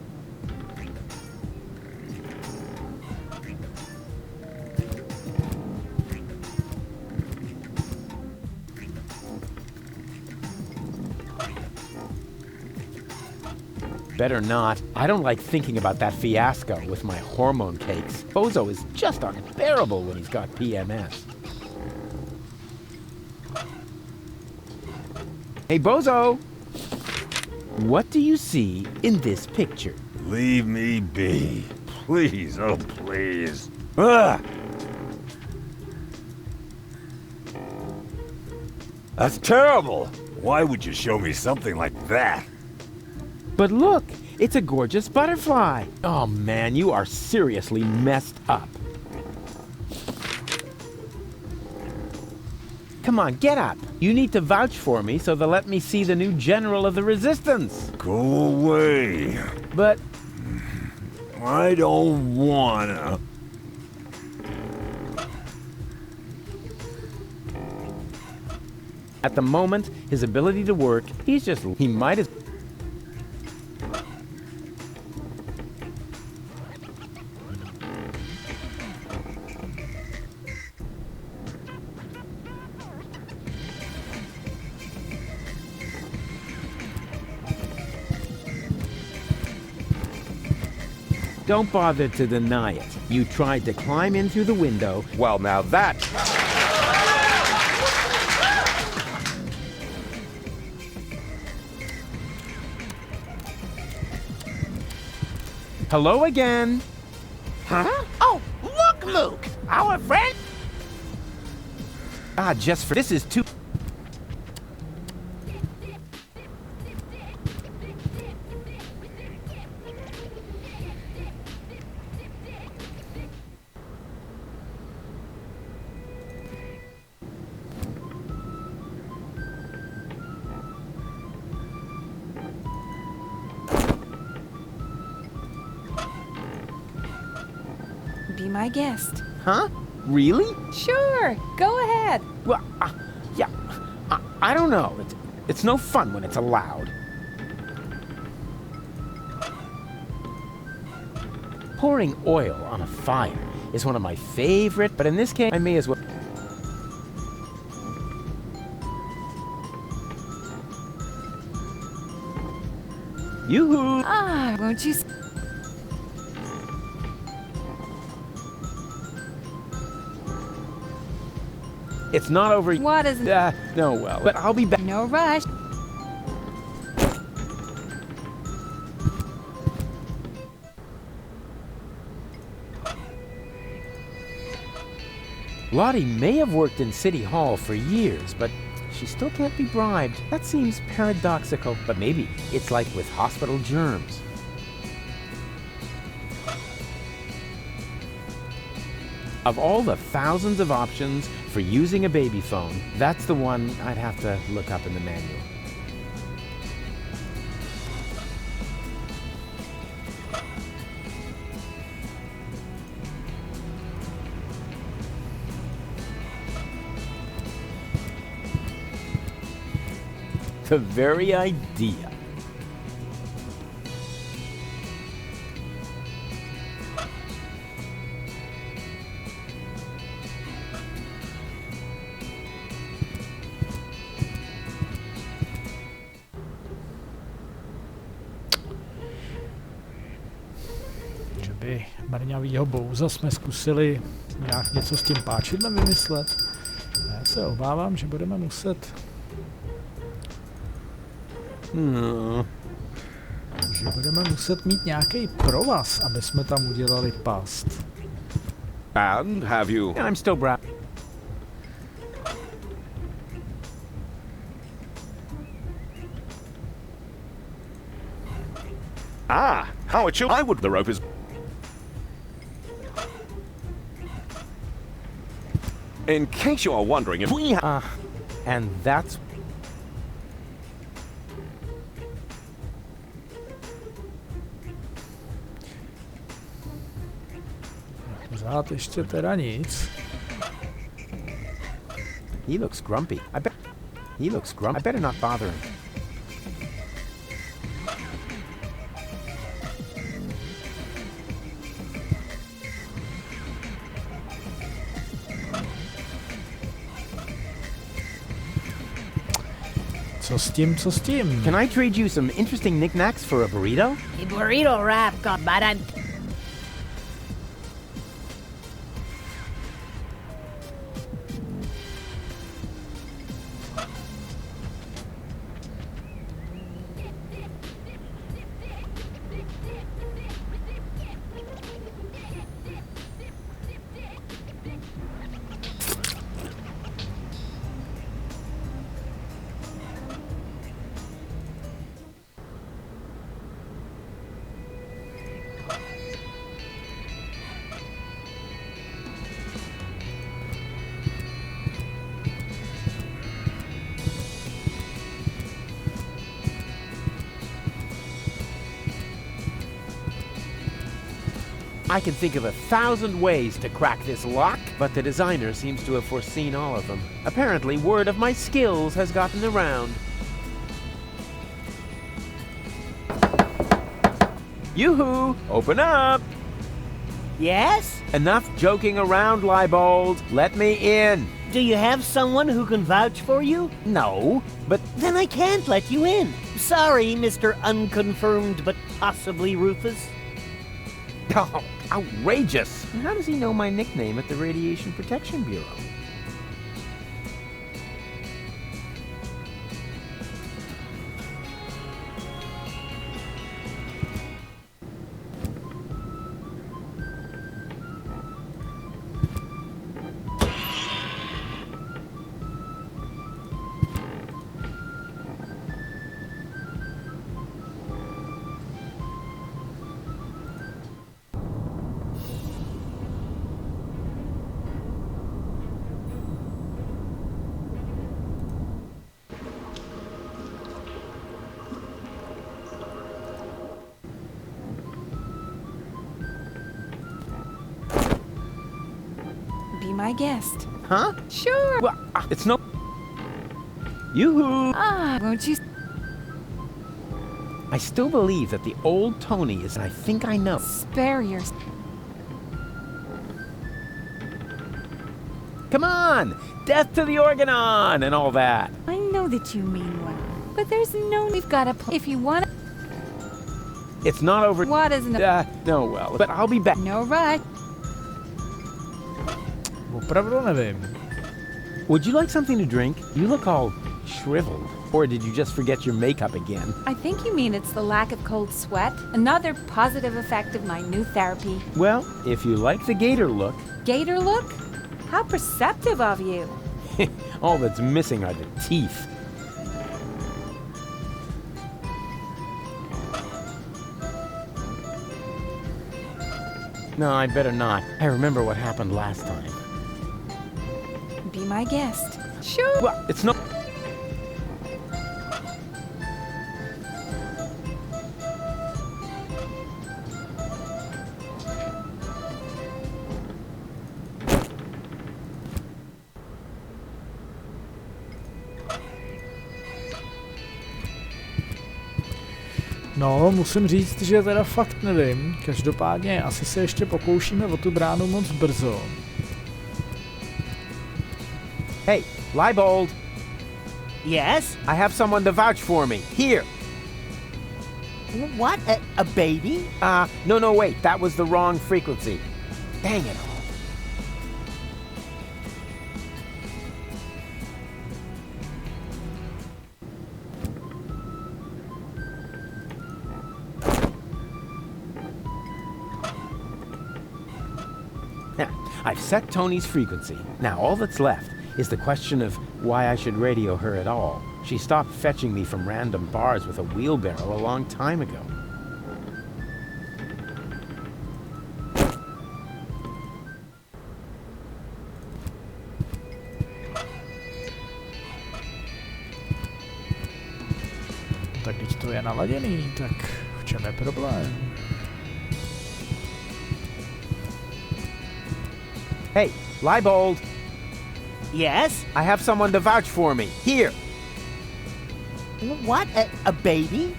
Better not. I don't like thinking about that fiasco with my hormone cakes. Bozo is just unbearable when he's got PMS. Hey, Bozo! What do you see in this picture? Leave me be. Please, oh please. Ah! That's terrible! Why would you show me something like that? But look, it's a gorgeous butterfly. Oh man, you are seriously messed up. Come on, get up. You need to vouch for me so they'll let me see the new general of the resistance. Go away. But... I don't wanna. At the moment, his ability to work, he might as... Don't bother to deny it. You tried to climb in through the window. Well, now that... Hello again. Huh? Oh, look, Luke! Our friend... Ah, just for... This is too... Be my guest. Huh? Really? Sure, go ahead. Well, yeah, I don't know. It's no fun when it's allowed. Pouring oil on a fire is one of my favorite, but in this case, I may as well. Yoo-hoo! Ah, won't you... It's not over. What is it? No, well, but I'll be back. No rush. Lottie may have worked in City Hall for years, but she still can't be bribed. That seems paradoxical, but maybe it's like with hospital germs. Of all the thousands of options for using a baby phone, that's the one I'd have to look up in the manual. The very idea. Že by mrňavýho bouza jsme zkusili nějak něco s tím páčidlem vymyslet. Já se obávám, že budeme muset... Že budeme muset mít nějaký provaz, aby jsme tam udělali past. And have you... I'm still brown. How it should... I would... The rope is... In case you are wondering if we and that's... Pořád ještě teda nic. He looks grumpy. He looks grumpy. I better not bother him. Co s tím, co s tím? Can I trade you some interesting knickknacks for a burrito? The burrito wrap got bad. I can think of 1,000 ways to crack this lock, but the designer seems to have foreseen all of them. Apparently, word of my skills has gotten around. Yoo-hoo! Open up! Yes? Enough joking around, Leibold. Let me in. Do you have someone who can vouch for you? No, but... Then I can't let you in. Sorry, Mr. Unconfirmed, but possibly Rufus. Oh, outrageous! And how does he know my nickname at the Radiation Protection Bureau? my guest. Huh? Sure. Well, it's no... Yoo-hoo! Won't you... I still believe that the old Tony is... I think I know. Spare your... Come on! Death to the Organon and all that. I know that you mean well, but there's no... We've got a... If you want to... It's not over... What isn't a... No, well, but I'll be back. No rush. Opravdu nevím. Would you like something to drink? You look all shriveled. Or did you just forget your makeup again? I think you mean it's the lack of cold sweat. Another positive effect of my new therapy. Well, if you like the gator look... Gator look? How perceptive of you. All that's missing are the teeth. No, I'd better not. I remember what happened last time. Be my guest. Sure. Well, it's no... No, musím říct, že teda fakt nevím. Každopádně asi se ještě pokoušíme o tu bránu moc brzo. Hey, Leibold! Yes? I have someone to vouch for me. Here! What? A baby? No, wait. That was the wrong frequency. Dang it all. I've set Tony's frequency. Now all that's left is the question of why I should radio her at all. She stopped fetching me from random bars with a wheelbarrow a long time ago. Tak když to je naladěný, tak v čem je problém? Hey, Leibold! Yes? I have someone to vouch for me. Here! What? A baby?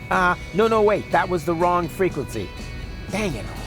No, wait. That was the wrong frequency. Dang it all.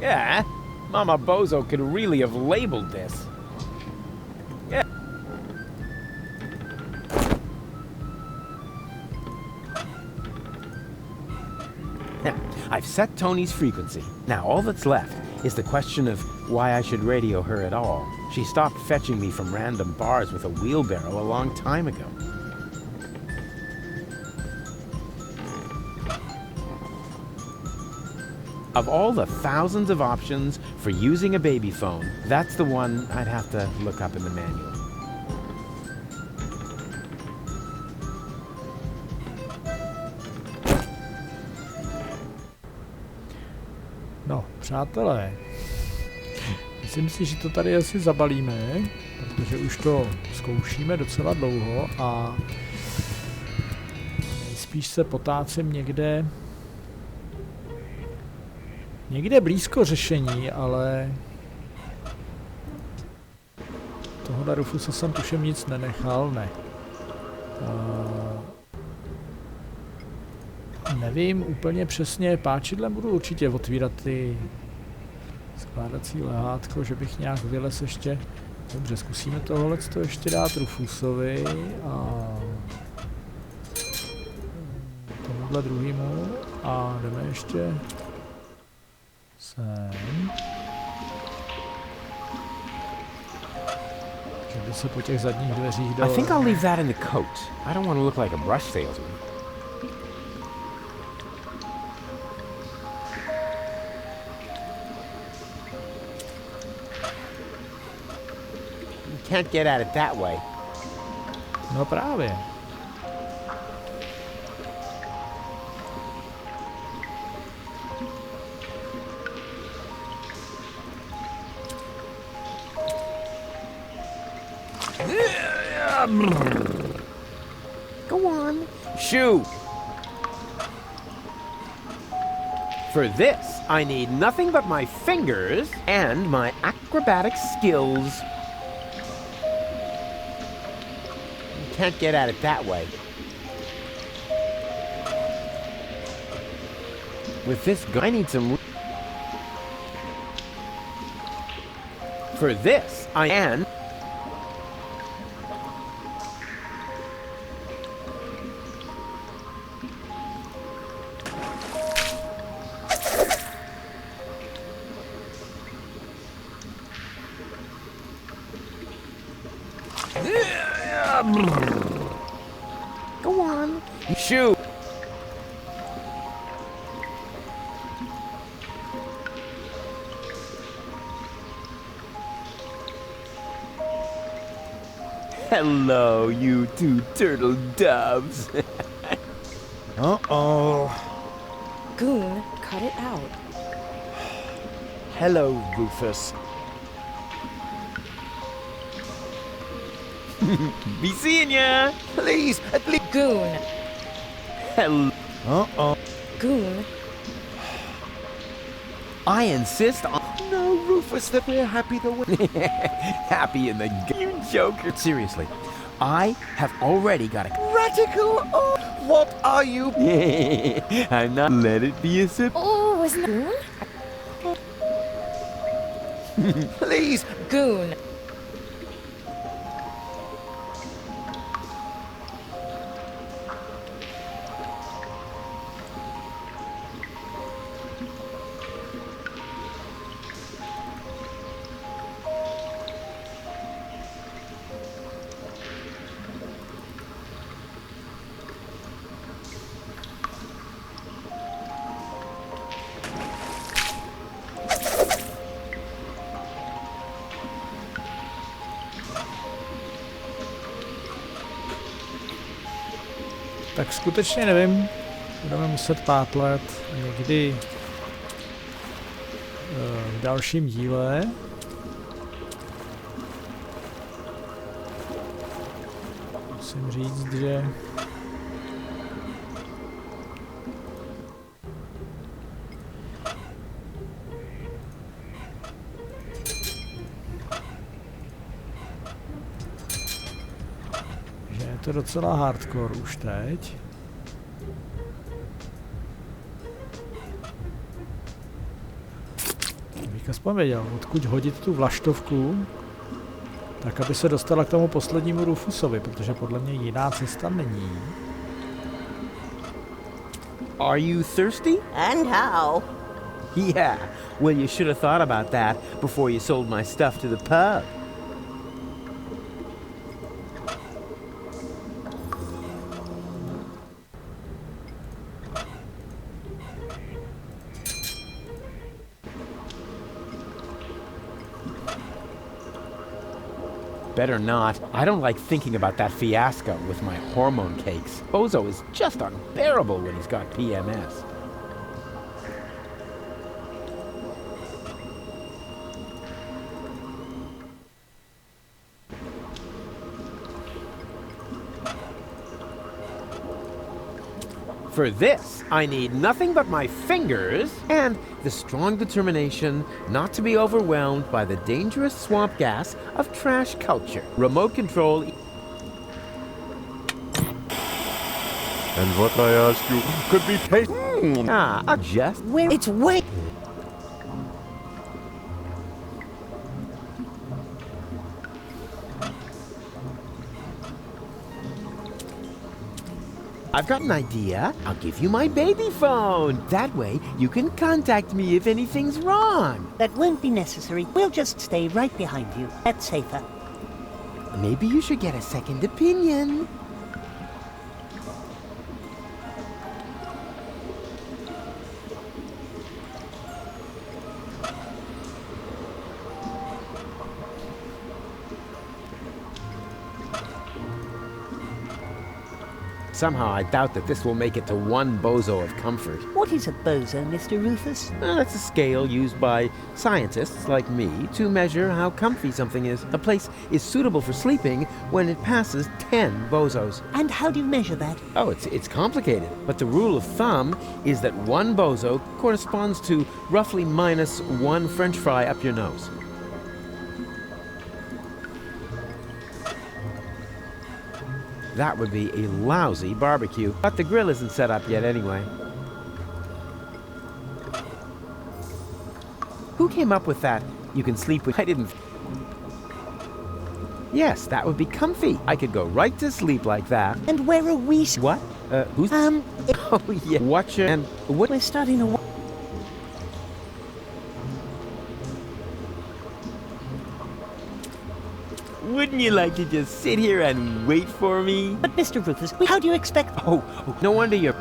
Yeah, Mama Bozo could really have labeled this. Yeah. I've set Tony's frequency. Now all that's left is the question of why I should radio her at all. She stopped fetching me from random bars with a wheelbarrow a long time ago. Of all the thousands of options for using a baby phone, that's the one I'd have to look up in the manual. No, přátelé, myslím si, že to tady asi zabalíme, protože už to zkoušíme docela dlouho a spíš se potácím někde blízko řešení, ale tohohle Rufusa jsem tuším nic nenechal, ne. Nevím úplně přesně, páčidlem budu určitě otvírat ty skládací lehátko, že bych nějak vylez ještě. Dobře, zkusíme tohle ještě dát Rufusovi a tomuhle druhýmu a jdeme ještě sem. Že by se po těch zadních dveřích dalo... I think I'll leave that in the coat. I don't want to look like a brush salesman. Can't get at it that way. No právě. Go on. Shoo! For this, I need nothing but my fingers and my acrobatic skills. Can't get at it that way. With this gun, I need some... For this, I am... Go on. Shoot. Hello, you two turtle doves. Uh-oh. Goon, cut it out. Hello, Rufus. Be seeing ya. Please, at least. Goon. Hello. Uh-oh. Goon. I insist on... No, Rufus, that we're happy to win. Happy in the... You joker. Seriously, I have already got a... Radical? Oh, what are you? I'm not... Let it be a sip. Oh, wasn't Goon? Please. Goon. Tak skutečně nevím, budeme muset pátlet někdy v dalším díle. Musím říct, že je to docela hardcore už teď. Bych aspoň věděl, odkud hodit tu vlaštovku, tak aby se dostala k tomu poslednímu Rufusovi, protože podle mě jiná cesta není. Are you thirsty? And how? Yeah, well you should have thought about that before you sold my stuff to the pub. Better not. I don't like thinking about that fiasco with my hormone cakes. Bozo is just unbearable when he's got PMS. For this, I need nothing but my fingers and the strong determination not to be overwhelmed by the dangerous swamp gas of trash culture. Remote control... And what I ask you could be tasty. Just... Where it's way... I've got an idea. I'll give you my baby phone. That way, you can contact me if anything's wrong. That won't be necessary. We'll just stay right behind you. That's safer. Maybe you should get a second opinion. Somehow I doubt that this will make it to one bozo of comfort. What is a bozo, Mr. Rufus? That's a scale used by scientists like me to measure how comfy something is. A place is suitable for sleeping when it passes 10 bozos. And how do you measure that? Oh, it's complicated. But the rule of thumb is that one bozo corresponds to roughly minus one French fry up your nose. That would be a lousy barbecue. But the grill isn't set up yet anyway. Who came up with that? You can sleep with... I didn't... Yes, that would be comfy. I could go right to sleep like that. And where are we? What? Who's... Oh, yeah. Watch it and... What? We're starting to... Wouldn't you like to just sit here and wait for me? But Mr. Rufus, how do you expect... Oh, no wonder you're...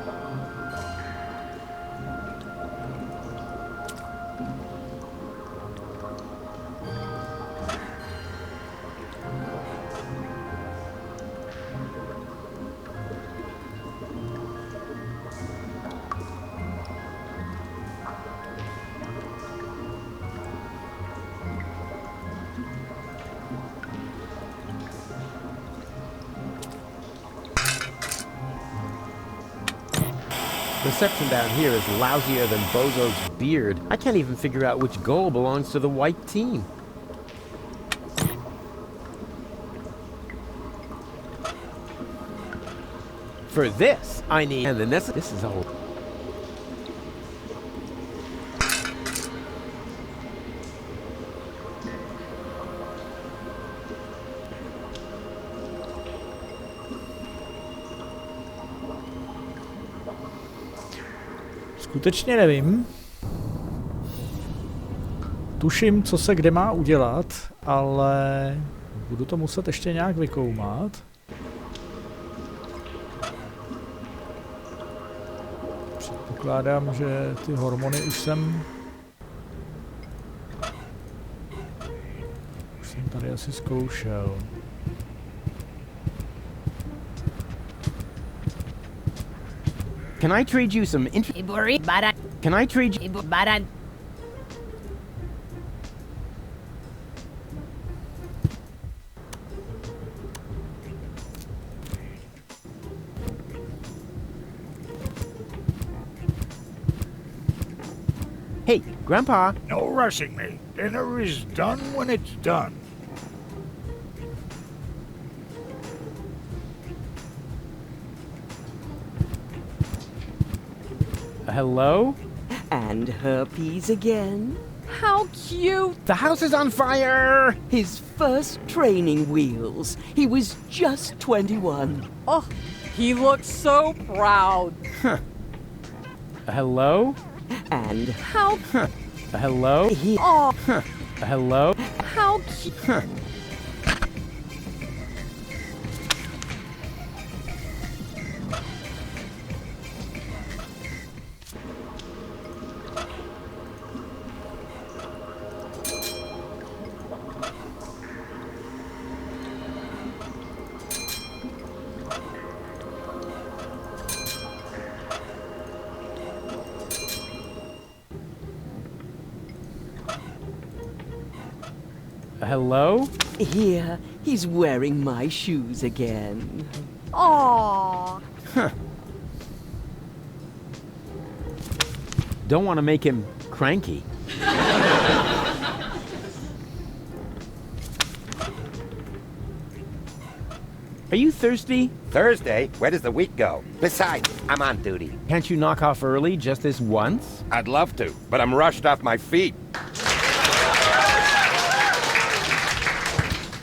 Reception down here is lousier than Bozo's beard. I can't even figure out which goal belongs to the white team. For this, I need... And then this is a whole... Skutečně nevím. Tuším, co se kde má udělat, ale budu to muset ještě nějak vykoumat. Předpokládám, že ty hormony už jsem tady asi zkoušel. Can I trade you some Can I trade you... Hey, Grandpa. No rushing me. Dinner is done when it's done. Hello? And herpes again? How cute! The house is on fire! His first training wheels. He was just 21. Oh, he looks so proud. Hello? And how... Hello? Oh. Hello? How cute. Hello? Here, he's wearing my shoes again. Aww. Don't want to make him cranky. Are you thirsty? Thursday? Where does the week go? Besides, I'm on duty. Can't you knock off early just this once? I'd love to, but I'm rushed off my feet.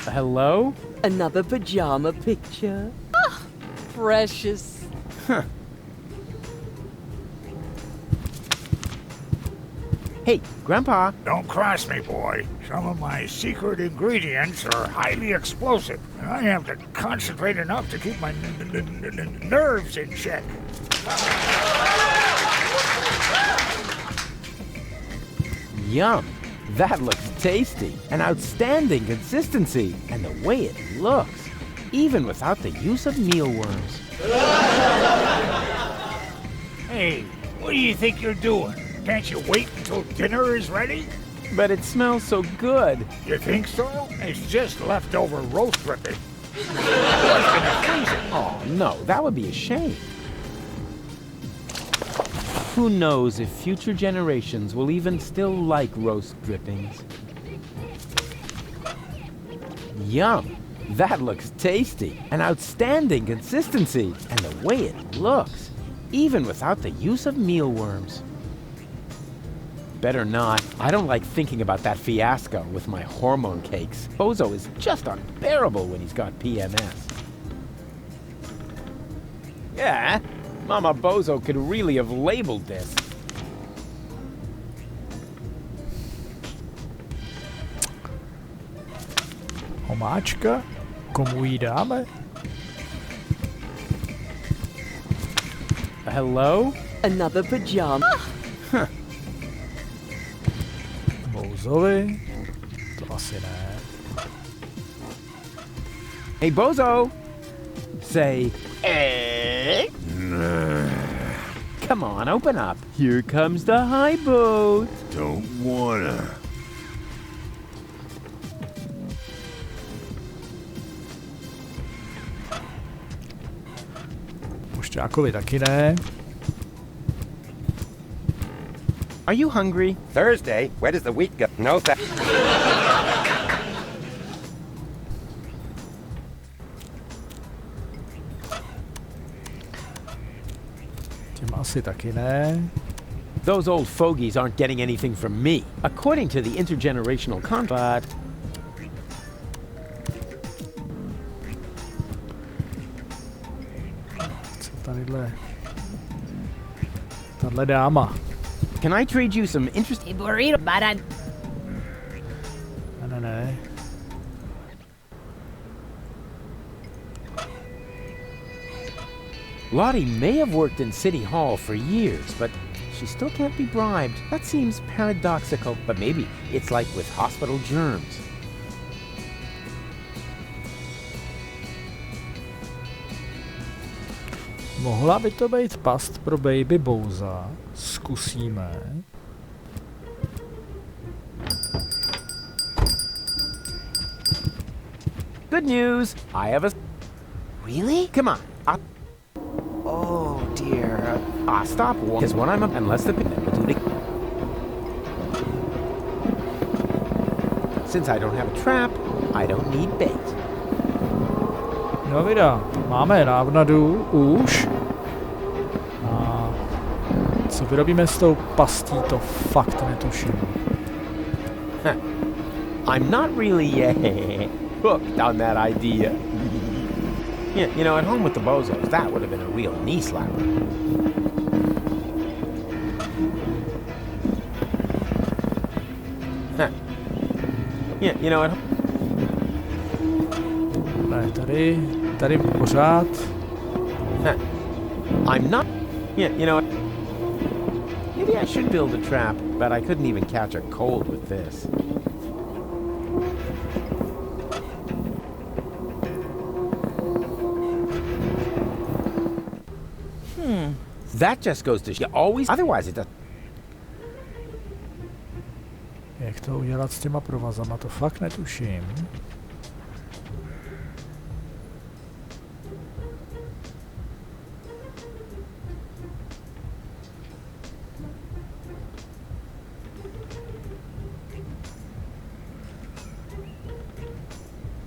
Hello? Another pajama picture. Oh, precious. Hey, Grandpa. Don't cross me, boy. Some of my secret ingredients are highly explosive, and I have to concentrate enough to keep my nerves in check. Yum. That looks tasty. An outstanding consistency. And the way it looks. even without the use of mealworms. Hey, what do you think you're doing? Can't you wait until dinner is ready? But it smells so good. You think so? It's just leftover roast dripping. What's gonna freeze it? Oh, no, that would be a shame. Who knows if future generations will even still like roast drippings. Yum! That looks tasty. An outstanding consistency. And the way it looks, even without the use of mealworms. Better not. I don't like thinking about that fiasco with my hormone cakes. Bozo is just unbearable when he's got PMS. Yeah, Mama Bozo could really have labeled this. Omáčka? Komu ji dáme? Hello? Another pajama? Huh. Bouzovi? To asi ne. Hey, Bozo! Say, eh? Come on, open up. Here comes the high boat. Don't wanna. Mošťákovi taky ne. Are you hungry? Thursday? Where does the week go? No, Těm asi taky ne. Those old fogies aren't getting anything from me, according to the intergenerational contract. Co tadyhle? Tahle dáma. Can I trade you some interesting burrito, baran? Ne. Lottie may have worked in City Hall for years, but she still can't be bribed. That seems paradoxical, but maybe it's like with hospital germs. Mohla by to být past pro Baby Bouza. Zkusíme. Good news! I have a... Really? Come on. Oh, dear. Stop. Because when I'm up, unless the... Since I don't have a trap, I don't need bait. No vida, máme návnadu už. A co vyrobíme s tou pastí, to fakt netuším. I'm not really hooked on that idea. Yeah, you know, at home with the Bozos, that would have been a real knee slapper. Yeah, you know, at home... Ne, tady pořád. I'm not... Yeah, you know, maybe I should build a trap, but I couldn't even catch a cold with this. That just goes to show. Always, otherwise it does. Jak to udělat s těma provazama, to fakt netuším.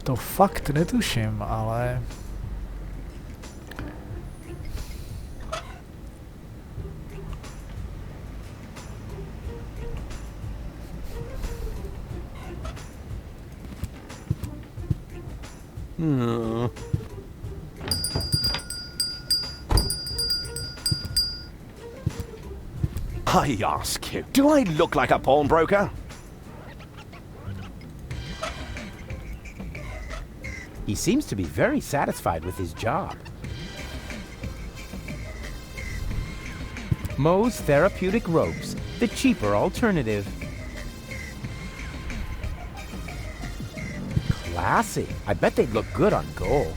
To fakt netuším, ale... I ask you, do I look like a pawnbroker? He seems to be very satisfied with his job. Moe's Therapeutic Ropes, the cheaper alternative. Classy. I bet they'd look good on gold.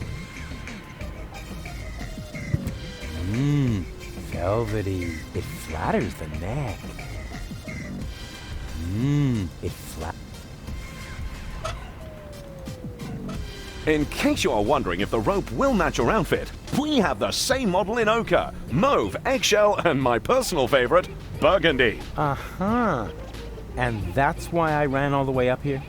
Velvety. It flatters the neck. It flat. In case you are wondering if the rope will match your outfit, we have the same model in ochre, mauve, eggshell, and my personal favorite, burgundy. Uh-huh. And that's why I ran all the way up here?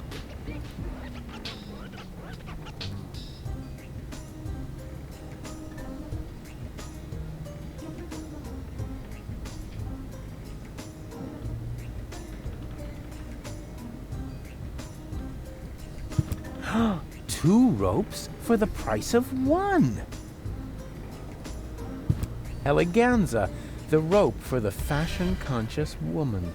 Two ropes for the price of one. Eleganza, the rope for the fashion-conscious woman.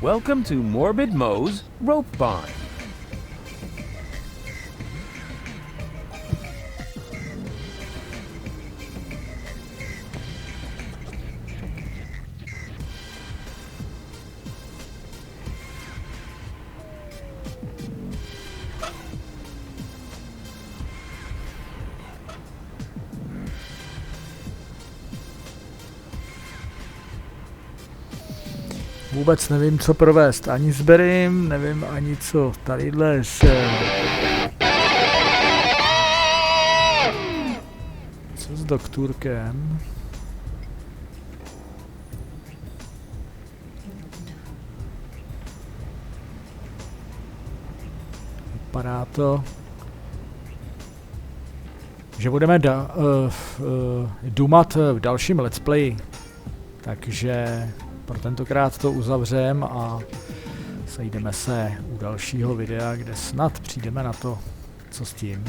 Welcome to Morbid Mo's Rope Barn. Vůbec nevím, co provést ani s Berrym, nevím ani co tadyhle co s doktorkem. Vypadá to, že budeme dumat v dalším let's play, takže pro tentokrát to uzavřem a sejdeme se u dalšího videa, kde snad přijdeme na to, co s tím.